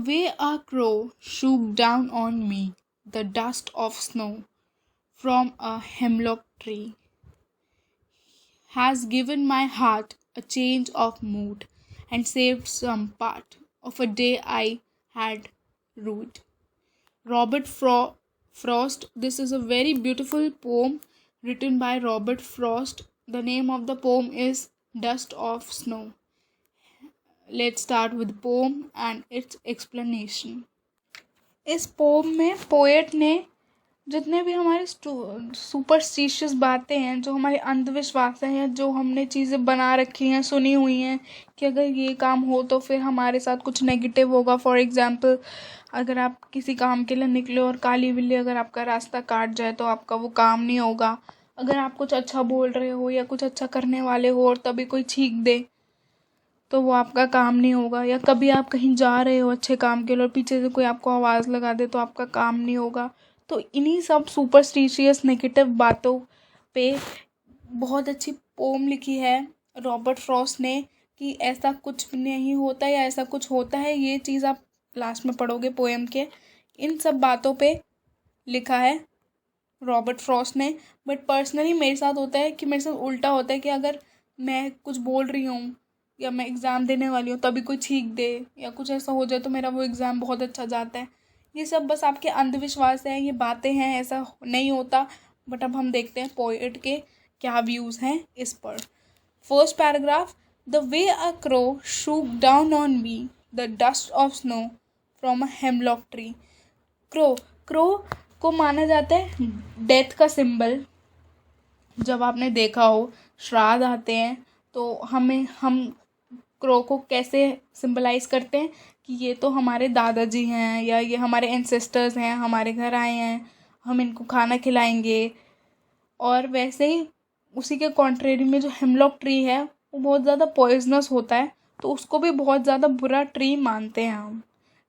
Way a crow shook down on me the dust of snow from a hemlock tree has given my heart a change of mood and saved some part of a day I had rued. Robert Frost. This is a very beautiful poem written by Robert Frost. The name of the poem is Dust of Snow. Let's start with the poem and its explanation. इस pome में poet ने जितने भी हमारे superstitious बातें हैं, जो हमारे अंधविश्वास हैं, जो हमने चीज़ें बना रखी हैं, सुनी हुई हैं कि अगर ये काम हो तो फिर हमारे साथ कुछ नेगेटिव होगा. फॉर एग्जांपल, अगर आप किसी काम के लिए निकले और काली बिल्ली अगर आपका रास्ता काट जाए तो आपका वो काम नहीं होगा. अगर आप कुछ अच्छा बोल रहे हो या कुछ अच्छा करने वाले हो और तभी कोई छींक दे तो वो आपका काम नहीं होगा. या कभी आप कहीं जा रहे हो अच्छे काम के लिए और पीछे से कोई आपको आवाज़ लगा दे तो आपका काम नहीं होगा. तो इन्हीं सब सुपरस्टिशियस नेगेटिव बातों पे बहुत अच्छी पोम लिखी है रॉबर्ट फ्रॉस्ट ने कि ऐसा कुछ नहीं होता या ऐसा कुछ होता है. ये चीज़ आप लास्ट में पढ़ोगे पोएम के. इन सब बातों पे लिखा है रॉबर्ट फ्रॉस्ट ने. बट पर्सनली मेरे साथ होता है कि मेरे साथ उल्टा होता है कि अगर मैं कुछ बोल रही हूँ या मैं एग्ज़ाम देने वाली हूँ तभी कोई छींक दे या कुछ ऐसा हो जाए तो मेरा वो एग्ज़ाम बहुत अच्छा जाता है. ये सब बस आपके अंधविश्वास हैं, ये बातें हैं, ऐसा नहीं होता. बट अब हम देखते हैं पोएट के क्या व्यूज़ हैं इस पर. First paragraph. The way a crow shook down on me the dust of snow from a hemlock tree. Crow को माना जाता है डेथ का सिंबल. जब आपने देखा हो श्राद्ध आते हैं तो हम क्रो को कैसे सिंबलाइज करते हैं कि ये तो हमारे दादाजी हैं या ये हमारे एंसेस्टर्स हैं, हमारे घर आए हैं, हम इनको खाना खिलाएंगे. और वैसे ही उसी के कॉन्ट्रेरी में जो हेमलॉक ट्री है वो बहुत ज़्यादा पॉइजनस होता है तो उसको भी बहुत ज़्यादा बुरा ट्री मानते हैं हम.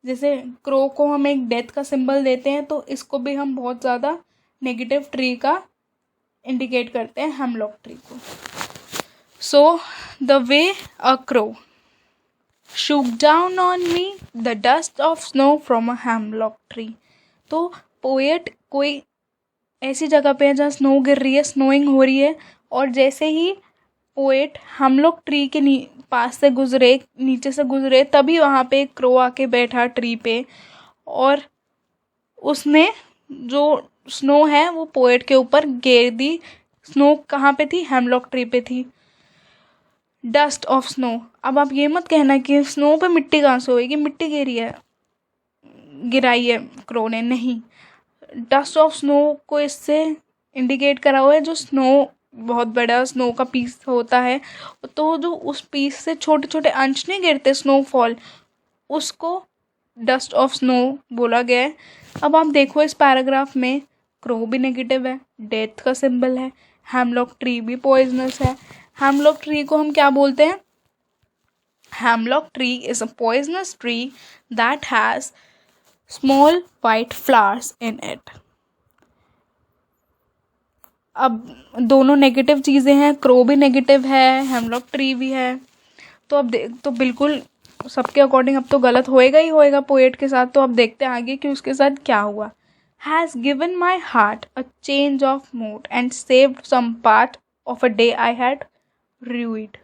जैसे क्रो को हम एक डेथ का सिंबल देते हैं तो इसको भी हम बहुत ज़्यादा नेगेटिव ट्री का इंडिकेट करते हैं हेमलॉक ट्री को. So the way a crow shook down on me the dust of snow from a hemlock tree. तो पोएट कोई ऐसी जगह पे है जहाँ स्नो गिर रही है, स्नोइंग हो रही है, और जैसे ही पोएट हेमलॉक ट्री के पास से गुजरे, नीचे से गुजरे, तभी वहाँ पे एक क्रो आके बैठा ट्री पे और उसने जो स्नो है वो पोएट के ऊपर गिर दी. स्नो कहाँ पे थी? हेमलॉक ट्री पे थी. Dust of snow. अब आप ये मत कहना कि स्नो पे मिट्टी कहाँ से होएगी, मिट्टी गिराई है क्रो ने. नहीं, डस्ट ऑफ स्नो को इससे इंडिकेट करा हुआ है जो स्नो, बहुत बड़ा स्नो का पीस होता है तो जो उस पीस से छोटे छोटे अंश नहीं गिरते स्नोफॉल, उसको डस्ट ऑफ स्नो बोला गया है. अब आप देखो इस पैराग्राफ में क्रो भी नेगेटिव है, डेथ का सिंबल है, हेमलॉक ट्री भी पॉइजनस है. हेमलॉक ट्री को हम क्या बोलते हैं? Hemlock tree is a poisonous tree that has small white flowers in it. अब दोनों नेगेटिव चीज़ें हैं, क्रो भी नेगेटिव है, हेमलॉक ट्री भी है. तो अब तो बिल्कुल सबके अकॉर्डिंग अब तो गलत होएगा ही होएगा पोएट के साथ. तो अब देखते हैं आगे कि उसके साथ क्या हुआ. Has given my heart a change of mood and saved some part of a day I had ruined.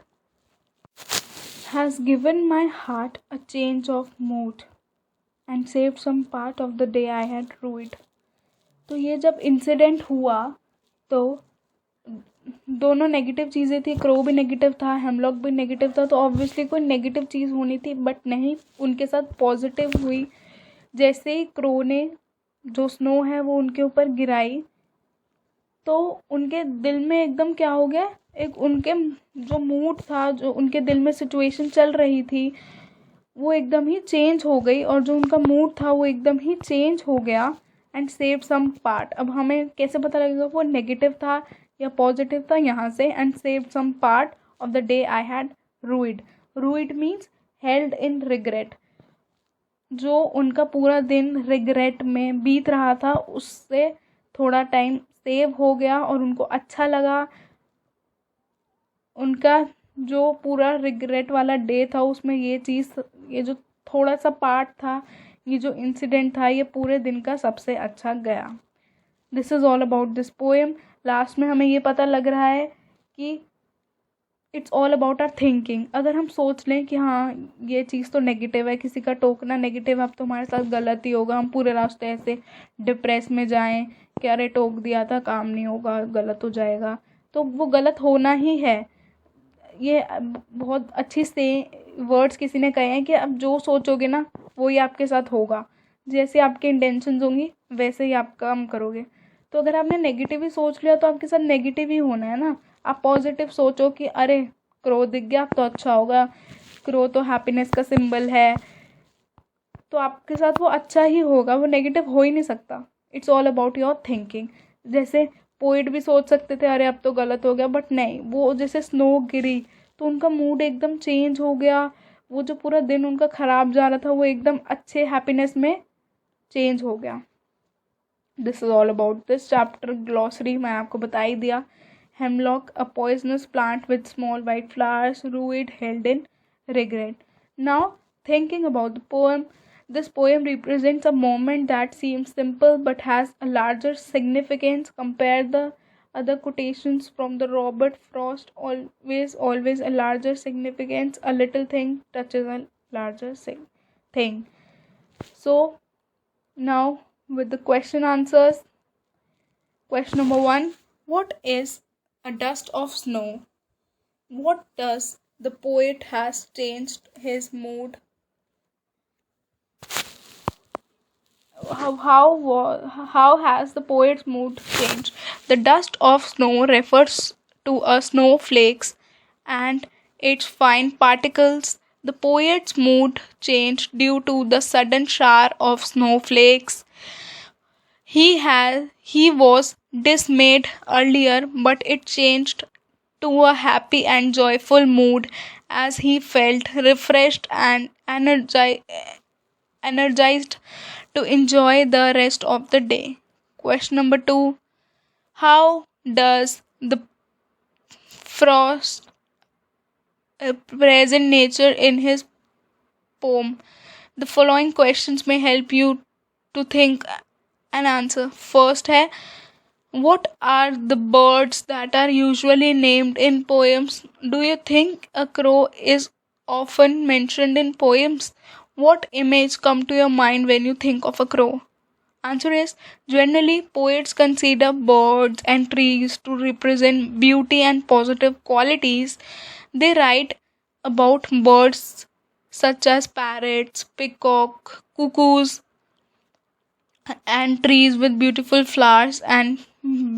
Has given my heart a change of mood and saved some part of the day I had ruined. तो ये जब incident हुआ तो दोनों negative चीज़ें थी, crow भी negative था, हेमलॉक भी नेगेटिव था, तो ऑब्वियसली कोई नेगेटिव चीज़ होनी थी. बट नहीं, उनके साथ पॉजिटिव हुई. जैसे ही क्रो ने जो स्नो है वो उनके ऊपर गिराई तो उनके दिल में एकदम क्या हो गया, एक उनके जो मूड था, जो उनके दिल में सिचुएशन चल रही थी वो एकदम ही चेंज हो गई, और जो उनका मूड था वो एकदम ही चेंज हो गया. And save some part. अब हमें कैसे पता लगेगा वो नेगेटिव था या पॉजिटिव था? यहाँ से. And save some part of the day I had ruined. Ruined means held in regret. जो उनका पूरा दिन रिग्रेट में बीत रहा था उससे थोड़ा टाइम सेव हो गया और उनको अच्छा लगा. उनका जो पूरा रिग्रेट वाला डे था उसमें ये चीज़, ये जो थोड़ा सा पार्ट था, ये जो इंसिडेंट था, ये पूरे दिन का सबसे अच्छा गया। This is all about this poem. Last में हमें ये पता लग रहा है कि it's all about our thinking. अगर हम सोच लें कि हाँ ये चीज़ तो नेगेटिव है, किसी का टोकना नेगेटिव, अब तो हमारे साथ गलत ही होगा, हम पूरे रास्ते ऐसे डिप्रेस में जाएं कि अरे टोक दिया था, काम नहीं होगा, गलत हो जाएगा, तो वो गलत होना ही है। ये बहुत अच्छी से वर्ड्स किसी ने कहे हैं कि अब जो सोचोगे ना वही आपके साथ होगा, जैसे आपके इंटेंशंस होंगी वैसे ही आप काम करोगे। तो अगर आपने नेगेटिव ही सोच लिया तो आपके साथ नेगेटिव ही होना है ना। आप पॉजिटिव सोचो कि अरे क्रो दिख गया तो अच्छा होगा, क्रो तो हैप्पीनेस का सिंबल है, तो आपके साथ वो अच्छा ही होगा, वो नेगेटिव हो ही नहीं सकता। It's all about your thinking. जैसे पोइट भी सोच सकते थे अरे अब तो गलत हो गया, बट नहीं, वो जैसे स्नो गिरी तो उनका मूड एकदम चेंज हो गया, वो जो पूरा दिन उनका ख़राब जा रहा था वो एकदम अच्छे हैप्पीनेस में चेंज हो गया। This is all about this chapter. Glossary मैं आपको बता ही दिया। Hemlock, a poisonous plant with small white flowers, Ruid held in regret. Now, thinking about the poem, this poem represents a moment that seems simple but has a larger significance. Compare the other quotations from the Robert Frost, always a larger significance. A little thing touches a larger thing. So, now with the question answers. Question number 1. What is a dust of snow? What does the poet has changed his mood? How has the poet's mood changed? The dust of snow refers to a snowflakes and its fine particles. The poet's mood changed due to the sudden shower of snowflakes. He was dismayed earlier, but it changed to a happy and joyful mood as he felt refreshed and energized to enjoy the rest of the day. Question number 2. How does the frost present nature in his poem? The following questions may help you to think and answer. First है, what are the birds that are usually named in poems? Do you think a crow is often mentioned in poems? What image come to your mind when you think of a crow? Answer is, generally poets consider birds and trees to represent beauty and positive qualities. They write about birds such as parrots, peacock, cuckoos, and trees with beautiful flowers and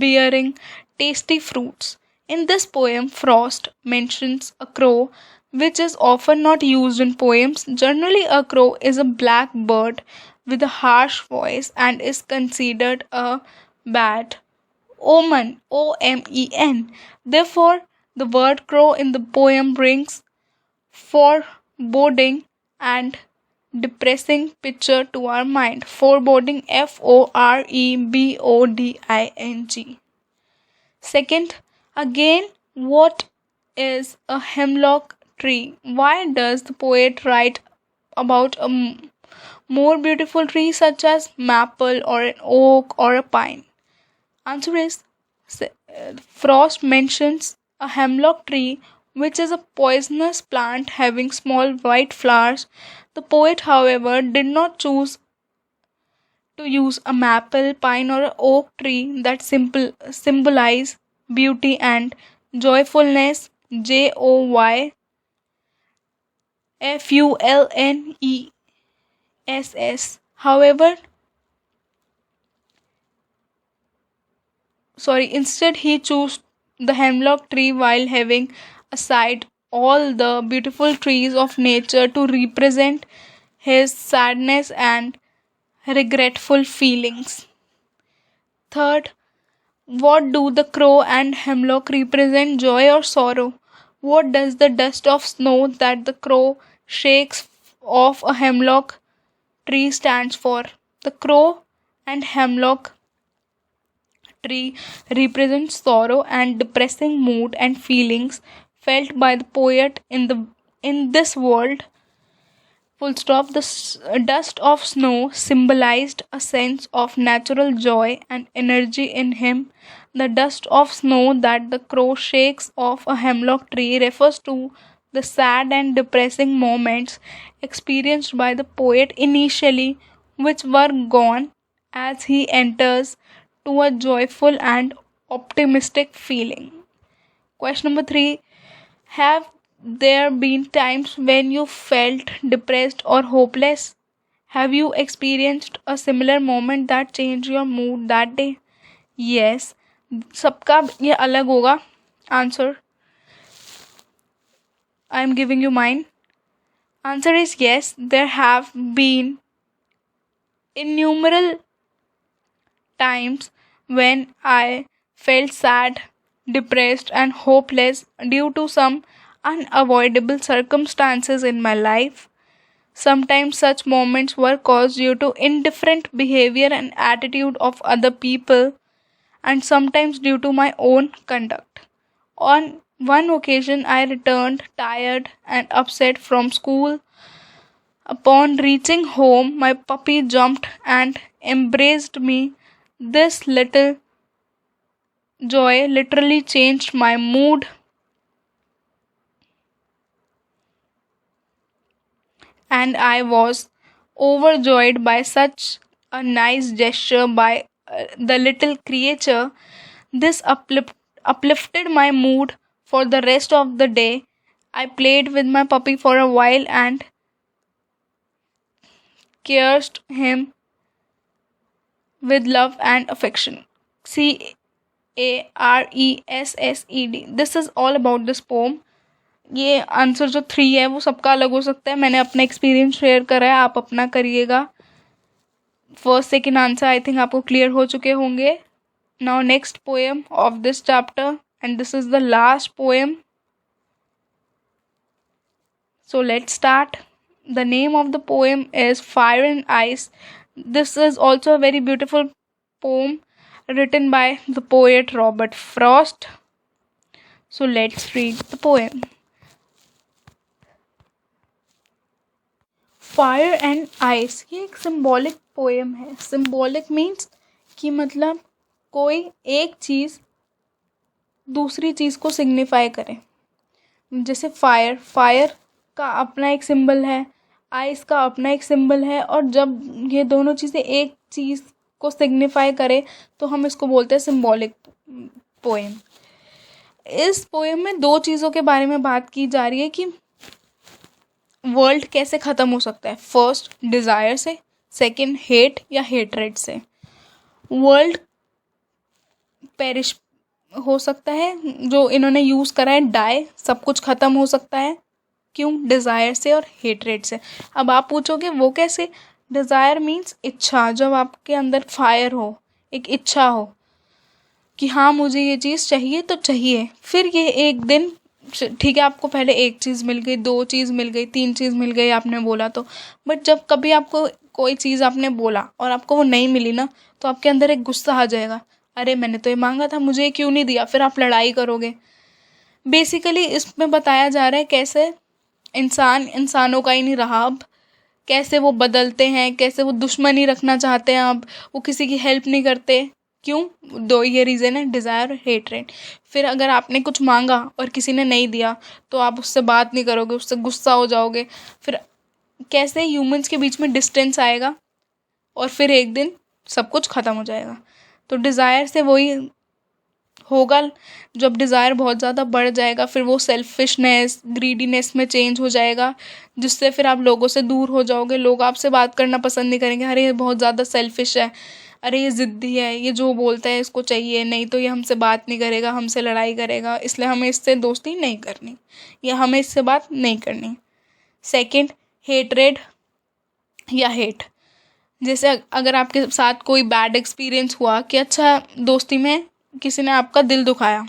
bearing tasty fruits. In this poem, Frost mentions a crow, which is often not used in poems. Generally, a crow is a black bird with a harsh voice and is considered a bad omen, OMEN. Therefore, the word crow in the poem brings foreboding and depressing picture to our mind. Foreboding, FOREBODING. Second, again, what is a hemlock tree? Why does the poet write about a more beautiful tree such as maple or an oak or a pine? Answer is, Frost mentions a hemlock tree, which is a poisonous plant having small white flowers. The poet, however, did not choose to use a maple, pine, or an oak tree that symbolize beauty and joyfulness. JOYFULNESS. However, instead he chose the hemlock tree while having aside all the beautiful trees of nature to represent his sadness and regretful feelings. Third, what do the crow and hemlock represent, joy or sorrow? What does the dust of snow that the crow shakes off a hemlock tree stands for? The crow and hemlock tree represents sorrow and depressing mood and feelings felt by the poet in this world. Full stop. The dust of snow symbolized a sense of natural joy and energy in him. The dust of snow that the crow shakes off a hemlock tree refers to the sad and depressing moments experienced by the poet initially, which were gone as he enters to a joyful and optimistic feeling. Question number 3. Have there been times when you felt depressed or hopeless? Have you experienced a similar moment that changed your mood that day? Yes. सबका ये अलग होगा answer. I am giving you mine. Answer is yes. There have been innumerable times when I felt sad, depressed, and hopeless due to some unavoidable circumstances in my life. Sometimes such moments were caused due to indifferent behavior and attitude of other people, and sometimes due to my own conduct. On one occasion, I returned tired and upset from school. Upon reaching home, my puppy jumped and embraced me. This little joy literally changed my mood, and I was overjoyed by such a nice gesture by the little creature. This uplifted my mood for the rest of the day. I played with my puppy for a while and cursed him with love and affection. CARESSED. This is all about this poem. ये answer जो 3 है वो सबका अलग हो सकता है. मैंने अपना एक्सपीरियंस शेयर करा है, आप अपना करिएगा. First second answer I think आपको क्लियर हो चुके होंगे. Now next poem of this chapter, and this is the last poem. So let's start. The name of the poem is Fire and Ice. This is also a very beautiful poem written by the poet Robert Frost. So let's read the poem. Fire and Ice ये एक symbolic poem है. Symbolic means कि मतलब कोई एक चीज़ दूसरी चीज़ को signify करे. जैसे फायर का अपना एक सिंबल है, आइस का अपना एक सिंबल है, और जब ये दोनों चीज़ें एक चीज़ को सिग्निफाई करे तो हम इसको बोलते हैं सिंबॉलिक पोएम. इस पोएम में 2 चीज़ों के बारे में बात की जा रही है कि वर्ल्ड कैसे ख़त्म हो सकता है. फर्स्ट डिज़ायर से, सेकंड हेट या हेटरेड से. वर्ल्ड पेरिश हो सकता है, जो इन्होंने यूज़ करा है डाई, सब कुछ ख़त्म हो सकता है. क्यों? डिज़ायर से और हेटरेड से. अब आप पूछोगे वो कैसे. डिज़ायर मीन्स इच्छा. जब आपके अंदर फायर हो, एक इच्छा हो कि हाँ मुझे ये चीज़ चाहिए तो चाहिए. फिर ये एक दिन ठीक है, आपको पहले एक चीज़ मिल गई, 2 चीज़ मिल गई, 3 चीज़ मिल गई, आपने बोला तो. बट जब कभी आपको कोई चीज़ आपने बोला और आपको वो नहीं मिली ना, तो आपके अंदर एक गुस्सा आ जाएगा. अरे मैंने तो ये मांगा था, मुझे ये क्यों नहीं दिया. फिर आप लड़ाई करोगे. बेसिकली इसमें बताया जा रहा है कैसे इंसानों का ही नहीं रहा अब, कैसे वो बदलते हैं, कैसे वो दुश्मनी रखना चाहते हैं. अब वो किसी की हेल्प नहीं करते. क्यों? 2 ये रीज़न है, डिज़ायर और हेटरेड. फिर अगर आपने कुछ मांगा और किसी ने नहीं दिया तो आप उससे बात नहीं करोगे, उससे गुस्सा हो जाओगे. फिर कैसे ह्यूमंस के बीच में डिस्टेंस आएगा और फिर एक दिन सब कुछ ख़त्म हो जाएगा. तो डिज़ायर से वही होगा. जब डिज़ायर बहुत ज़्यादा बढ़ जाएगा फिर वो सेल्फिशनेस, ग्रीडीनेस में चेंज हो जाएगा, जिससे फिर आप लोगों से दूर हो जाओगे. लोग आपसे बात करना पसंद नहीं करेंगे. अरे ये बहुत ज़्यादा सेल्फिश है, अरे ये ज़िद्दी है, ये जो बोलता है इसको चाहिए, नहीं तो ये हमसे बात नहीं करेगा, हमसे लड़ाई करेगा, इसलिए हमें इससे दोस्ती नहीं करनी या हमें इससे बात नहीं करनी. सेकंड, हेटरेड या हेट. जैसे अगर आपके साथ कोई बैड एक्सपीरियंस हुआ कि अच्छा दोस्ती में किसी ने आपका दिल दुखाया,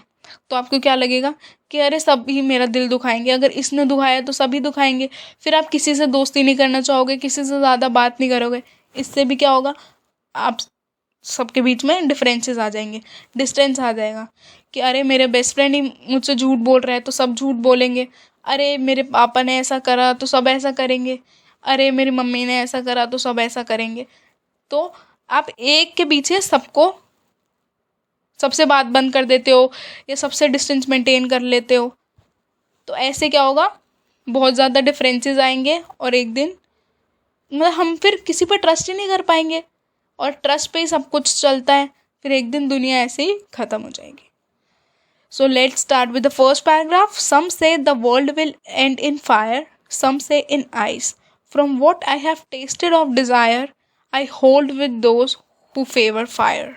तो आपको क्या लगेगा कि अरे सब ही मेरा दिल दुखाएंगे, अगर इसने दुखाया तो सभी दुखाएंगे. फिर आप किसी से दोस्ती नहीं करना चाहोगे, किसी से ज़्यादा बात नहीं करोगे. इससे भी क्या होगा, आप सबके बीच में डिफरेंसेस आ जाएंगे, डिस्टेंस आ जाएगा कि अरे मेरे बेस्ट फ्रेंड ही मुझसे झूठ बोल रहा है तो सब झूठ बोलेंगे, अरे मेरे पापा ने ऐसा करा तो सब ऐसा करेंगे. अरे मेरी मम्मी ने ऐसा करा तो सब ऐसा करेंगे। तो आप एक के पीछे सबको, सबसे बात बंद कर देते हो या सबसे डिस्टेंस मेंटेन कर लेते हो, तो ऐसे क्या होगा, बहुत ज़्यादा डिफरेंसेस आएंगे और एक दिन मतलब हम फिर किसी पर ट्रस्ट ही नहीं कर पाएंगे, और ट्रस्ट पे ही सब कुछ चलता है, फिर एक दिन दुनिया ऐसे ही ख़त्म हो जाएगी। So let's start with the first paragraph. Some say the world will end in fire, some say in ice. From what I have tasted of desire, I hold with those who favor fire.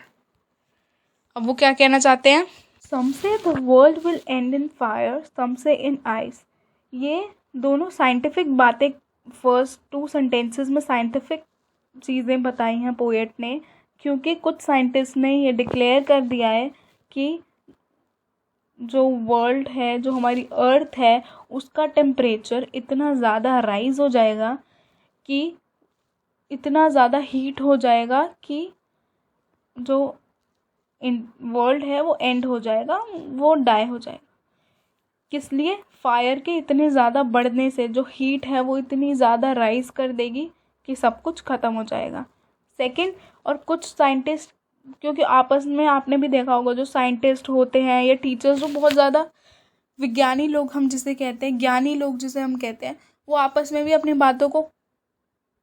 अब वो क्या कहना चाहते हैं? Some say the world will end in fire, some say in ice. ये दोनों scientific बातें, first 2 sentences में साइंटिफिक चीज़ें बताई हैं पोएट ने, क्योंकि कुछ साइंटिस्ट ने ये डिक्लेयर कर दिया है कि जो वर्ल्ड है, जो हमारी अर्थ है, उसका टेम्परेचर इतना ज़्यादा राइज हो जाएगा, कि इतना ज़्यादा हीट हो जाएगा कि जो वर्ल्ड है वो एंड हो जाएगा, वो डाई हो जाएगा। किस लिए? फायर के इतने ज़्यादा बढ़ने से जो हीट है वो इतनी ज़्यादा राइज कर देगी कि सब कुछ ख़त्म हो जाएगा। सेकंड, और कुछ साइंटिस्ट, क्योंकि आपस में आपने भी देखा होगा जो साइंटिस्ट होते हैं या टीचर्स, जो बहुत ज़्यादा विज्ञानी लोग हम जिसे कहते हैं, ज्ञानी लोग जिसे हम कहते हैं, वो आपस में भी अपनी बातों को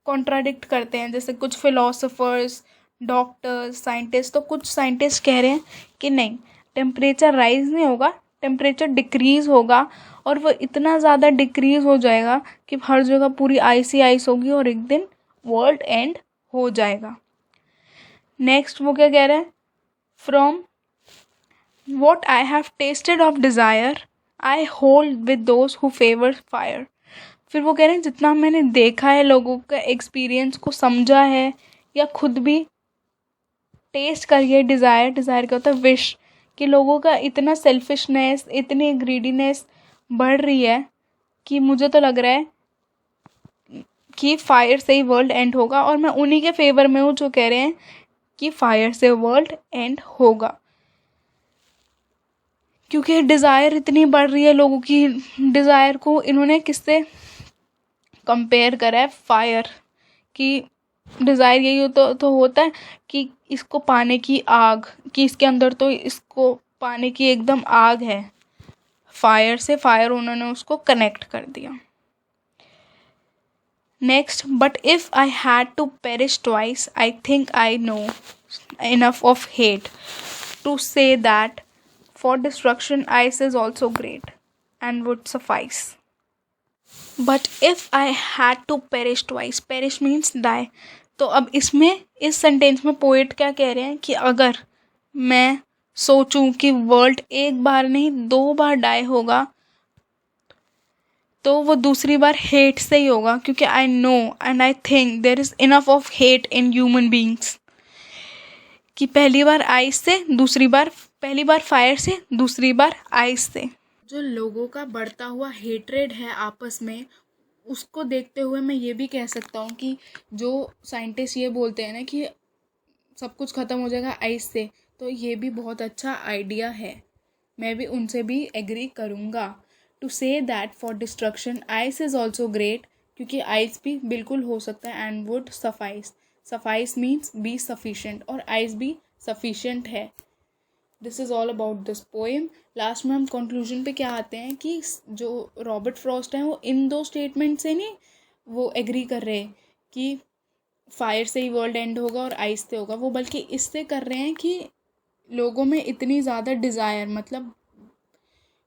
कॉन्ट्राडिक्ट करते हैं। जैसे कुछ फिलोसोफर्स, डॉक्टर्स, साइंटिस्ट, तो कुछ साइंटिस्ट कह रहे हैं कि नहीं, टेम्परेचर राइज नहीं होगा, टेम्परेचर डिक्रीज़ होगा, और वो इतना ज़्यादा डिक्रीज़ हो जाएगा कि हर जगह पूरी आइस ही आइस होगी और एक दिन वर्ल्ड एंड हो जाएगा। नेक्स्ट वो क्या कह रहे हैं? From what I have tested of desire, I hold with those who favour fire. फिर वो कह रहे हैं जितना मैंने देखा है, लोगों का एक्सपीरियंस को समझा है, या खुद भी टेस्ट करिए, डिज़ायर क्या होता है? विश। कि लोगों का इतना सेल्फिशनेस, इतनी ग्रीडीनेस बढ़ रही है कि मुझे तो लग रहा है कि फायर से ही वर्ल्ड एंड होगा, और मैं उन्हीं के फेवर में हूँ जो कह रहे हैं कि फायर से वर्ल्ड एंड होगा। क्योंकि डिज़ायर इतनी बढ़ रही है लोगों की, डिज़ायर को इन्होंने किससे कंपेयर करा है? फायर। कि डिज़ायर यही तो होता है कि इसको पाने की आग, कि इसके अंदर तो इसको पाने की एकदम आग है। फायर से, फायर उन्होंने उसको कनेक्ट कर दिया। Next, but if I had to perish twice, I think I know enough of hate to say that for destruction ice is also great and would suffice. But if I had to perish twice, perish means die. तो अब इसमें, इस sentence में poet क्या कह रहे हैं कि अगर मैं सोचूं कि वर्ल्ड एक बार नहीं 2 बार डाई होगा, तो वो दूसरी बार हेट से ही होगा, क्योंकि I know and I think there is enough of hate in human beings. कि पहली बार आइस से, दूसरी बार, पहली बार फायर से, दूसरी बार आइस से। जो लोगों का बढ़ता हुआ हेट्रेड है आपस में, उसको देखते हुए मैं ये भी कह सकता हूँ कि जो साइंटिस्ट ये बोलते हैं ना कि सब कुछ ख़त्म हो जाएगा आइस से, तो ये भी बहुत अच्छा आइडिया है। मैं भी उनसे भी एग्री करूँगा। To say that for destruction ice is also great, क्योंकि आइस भी बिल्कुल हो सकता है, and would suffice. Suffice means be sufficient, और आइस भी सफिशेंट है। This is all about this poem. Last में हम कंक्लूजन पे क्या आते हैं कि जो रॉबर्ट फ्रॉस्ट हैं वो इन 2 स्टेटमेंट से नहीं वो एग्री कर रहे कि फायर से ही वर्ल्ड एंड होगा और आइस से होगा, वो बल्कि इससे कर रहे हैं कि लोगों में इतनी ज़्यादा डिज़ायर, मतलब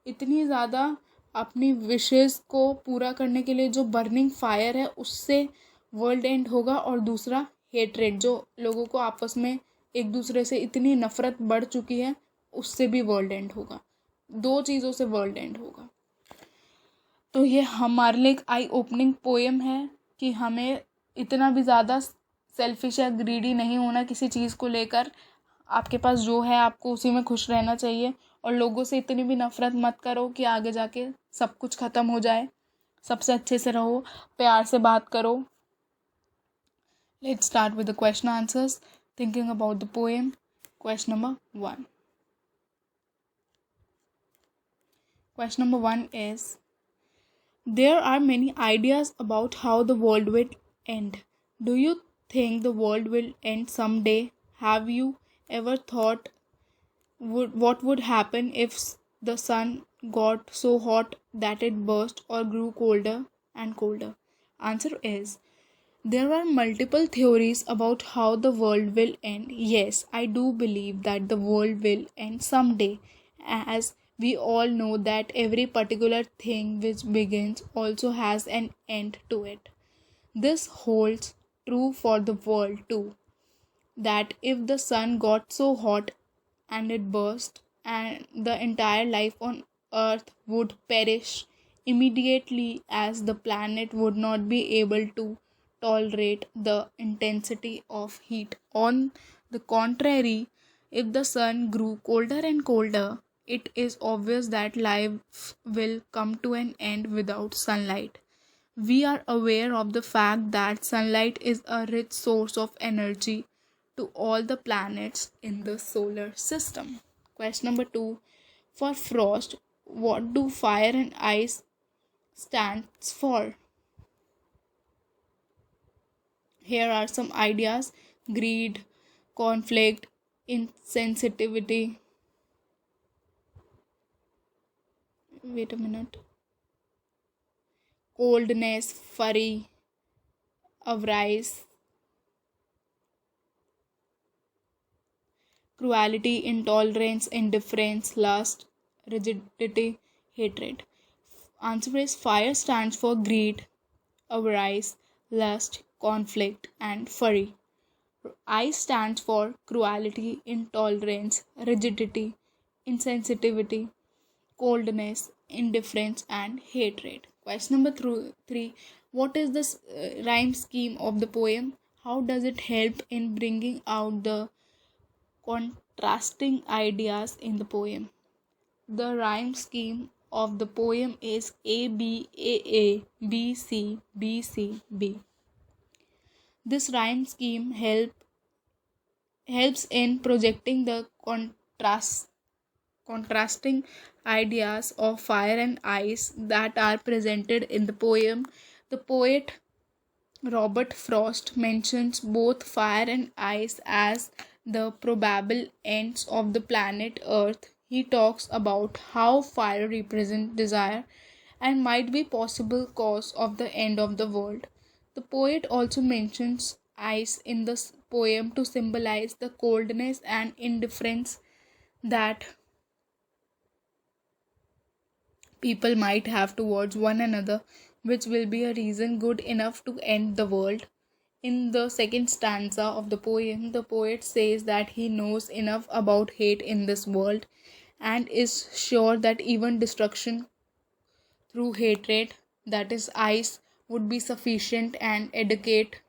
इतनी ज़्यादा अपनी विशेज़ को पूरा करने के लिए जो बर्निंग फायर है, उससे वर्ल्ड एंड होगा। और दूसरा हेट्रेड, जो लोगों को आपस में एक दूसरे से इतनी नफ़रत बढ़ चुकी है, उससे भी वर्ल्ड एंड होगा। 2 चीज़ों से वर्ल्ड एंड होगा। तो ये हमारे लिए एक आई ओपनिंग पोएम है कि हमें इतना भी ज़्यादा सेल्फिश या ग्रीडी नहीं होना किसी चीज़ को लेकर। आपके पास जो है आपको उसी में खुश रहना चाहिए, और लोगों से इतनी भी नफ़रत मत करो कि आगे जाके सब कुछ ख़त्म हो जाए। सबसे अच्छे से रहो, प्यार से बात करो। Let's start with the question answers, thinking about the poem. Question number 1. Question number 1 is, There are many ideas about how the world will end. Do you think the world will end someday? Have you ever thought what would happen if the sun got so hot that it burst or grew colder and colder? Answer is there are multiple theories about how the world will end. Yes, I do believe that the world will end someday, as we all know that every particular thing which begins also has an end to it. This holds true for the world too, that if the sun got so hot and it burst, and the entire life on earth would perish immediately, as the planet would not be able to tolerate the intensity of heat. On the contrary, if the sun grew colder and colder, it is obvious that life will come to an end without sunlight. We are aware of the fact that sunlight is a rich source of energy to all the planets in the solar system. Question number 2. For frost, what do fire and ice stands for? Here are some ideas: greed, conflict, insensitivity. Wait a minute. Coldness, fury, avarice, cruelty, intolerance, indifference, lust, rigidity, hatred. Answer is fire stands for greed, avarice, lust, conflict, and fury. I stands for cruelty, intolerance, rigidity, insensitivity, coldness, indifference, and hatred. Question number 3. What is this rhyme scheme of the poem? How does it help in bringing out the contrasting ideas in the poem? The rhyme scheme of the poem is A B A A B C B C B. This rhyme scheme helps in projecting the contrasting ideas of fire and ice that are presented in the poem. The poet Robert Frost mentions both fire and ice as the probable ends of the planet Earth. He talks about how fire represents desire and might be possible cause of the end of the world. The poet also mentions ice in the poem to symbolize the coldness and indifference that people might have towards one another, which will be a reason good enough to end the world. In the second stanza of the poem, the poet says that he knows enough about hate in this world and is sure that even destruction through hatred, that is ice, would be sufficient and adequate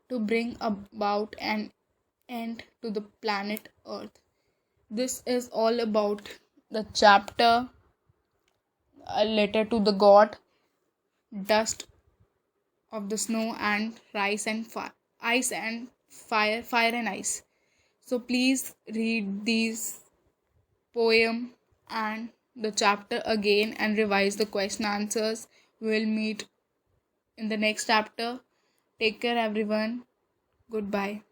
to bring about an end to the planet Earth. This is all about the chapter A Letter to the God, Dust of the Snow and Rice and Ice and Fire, Fire and Ice. So please read these poem and the chapter again and revise the question answers. We'll meet in the next chapter. Take care everyone. Goodbye.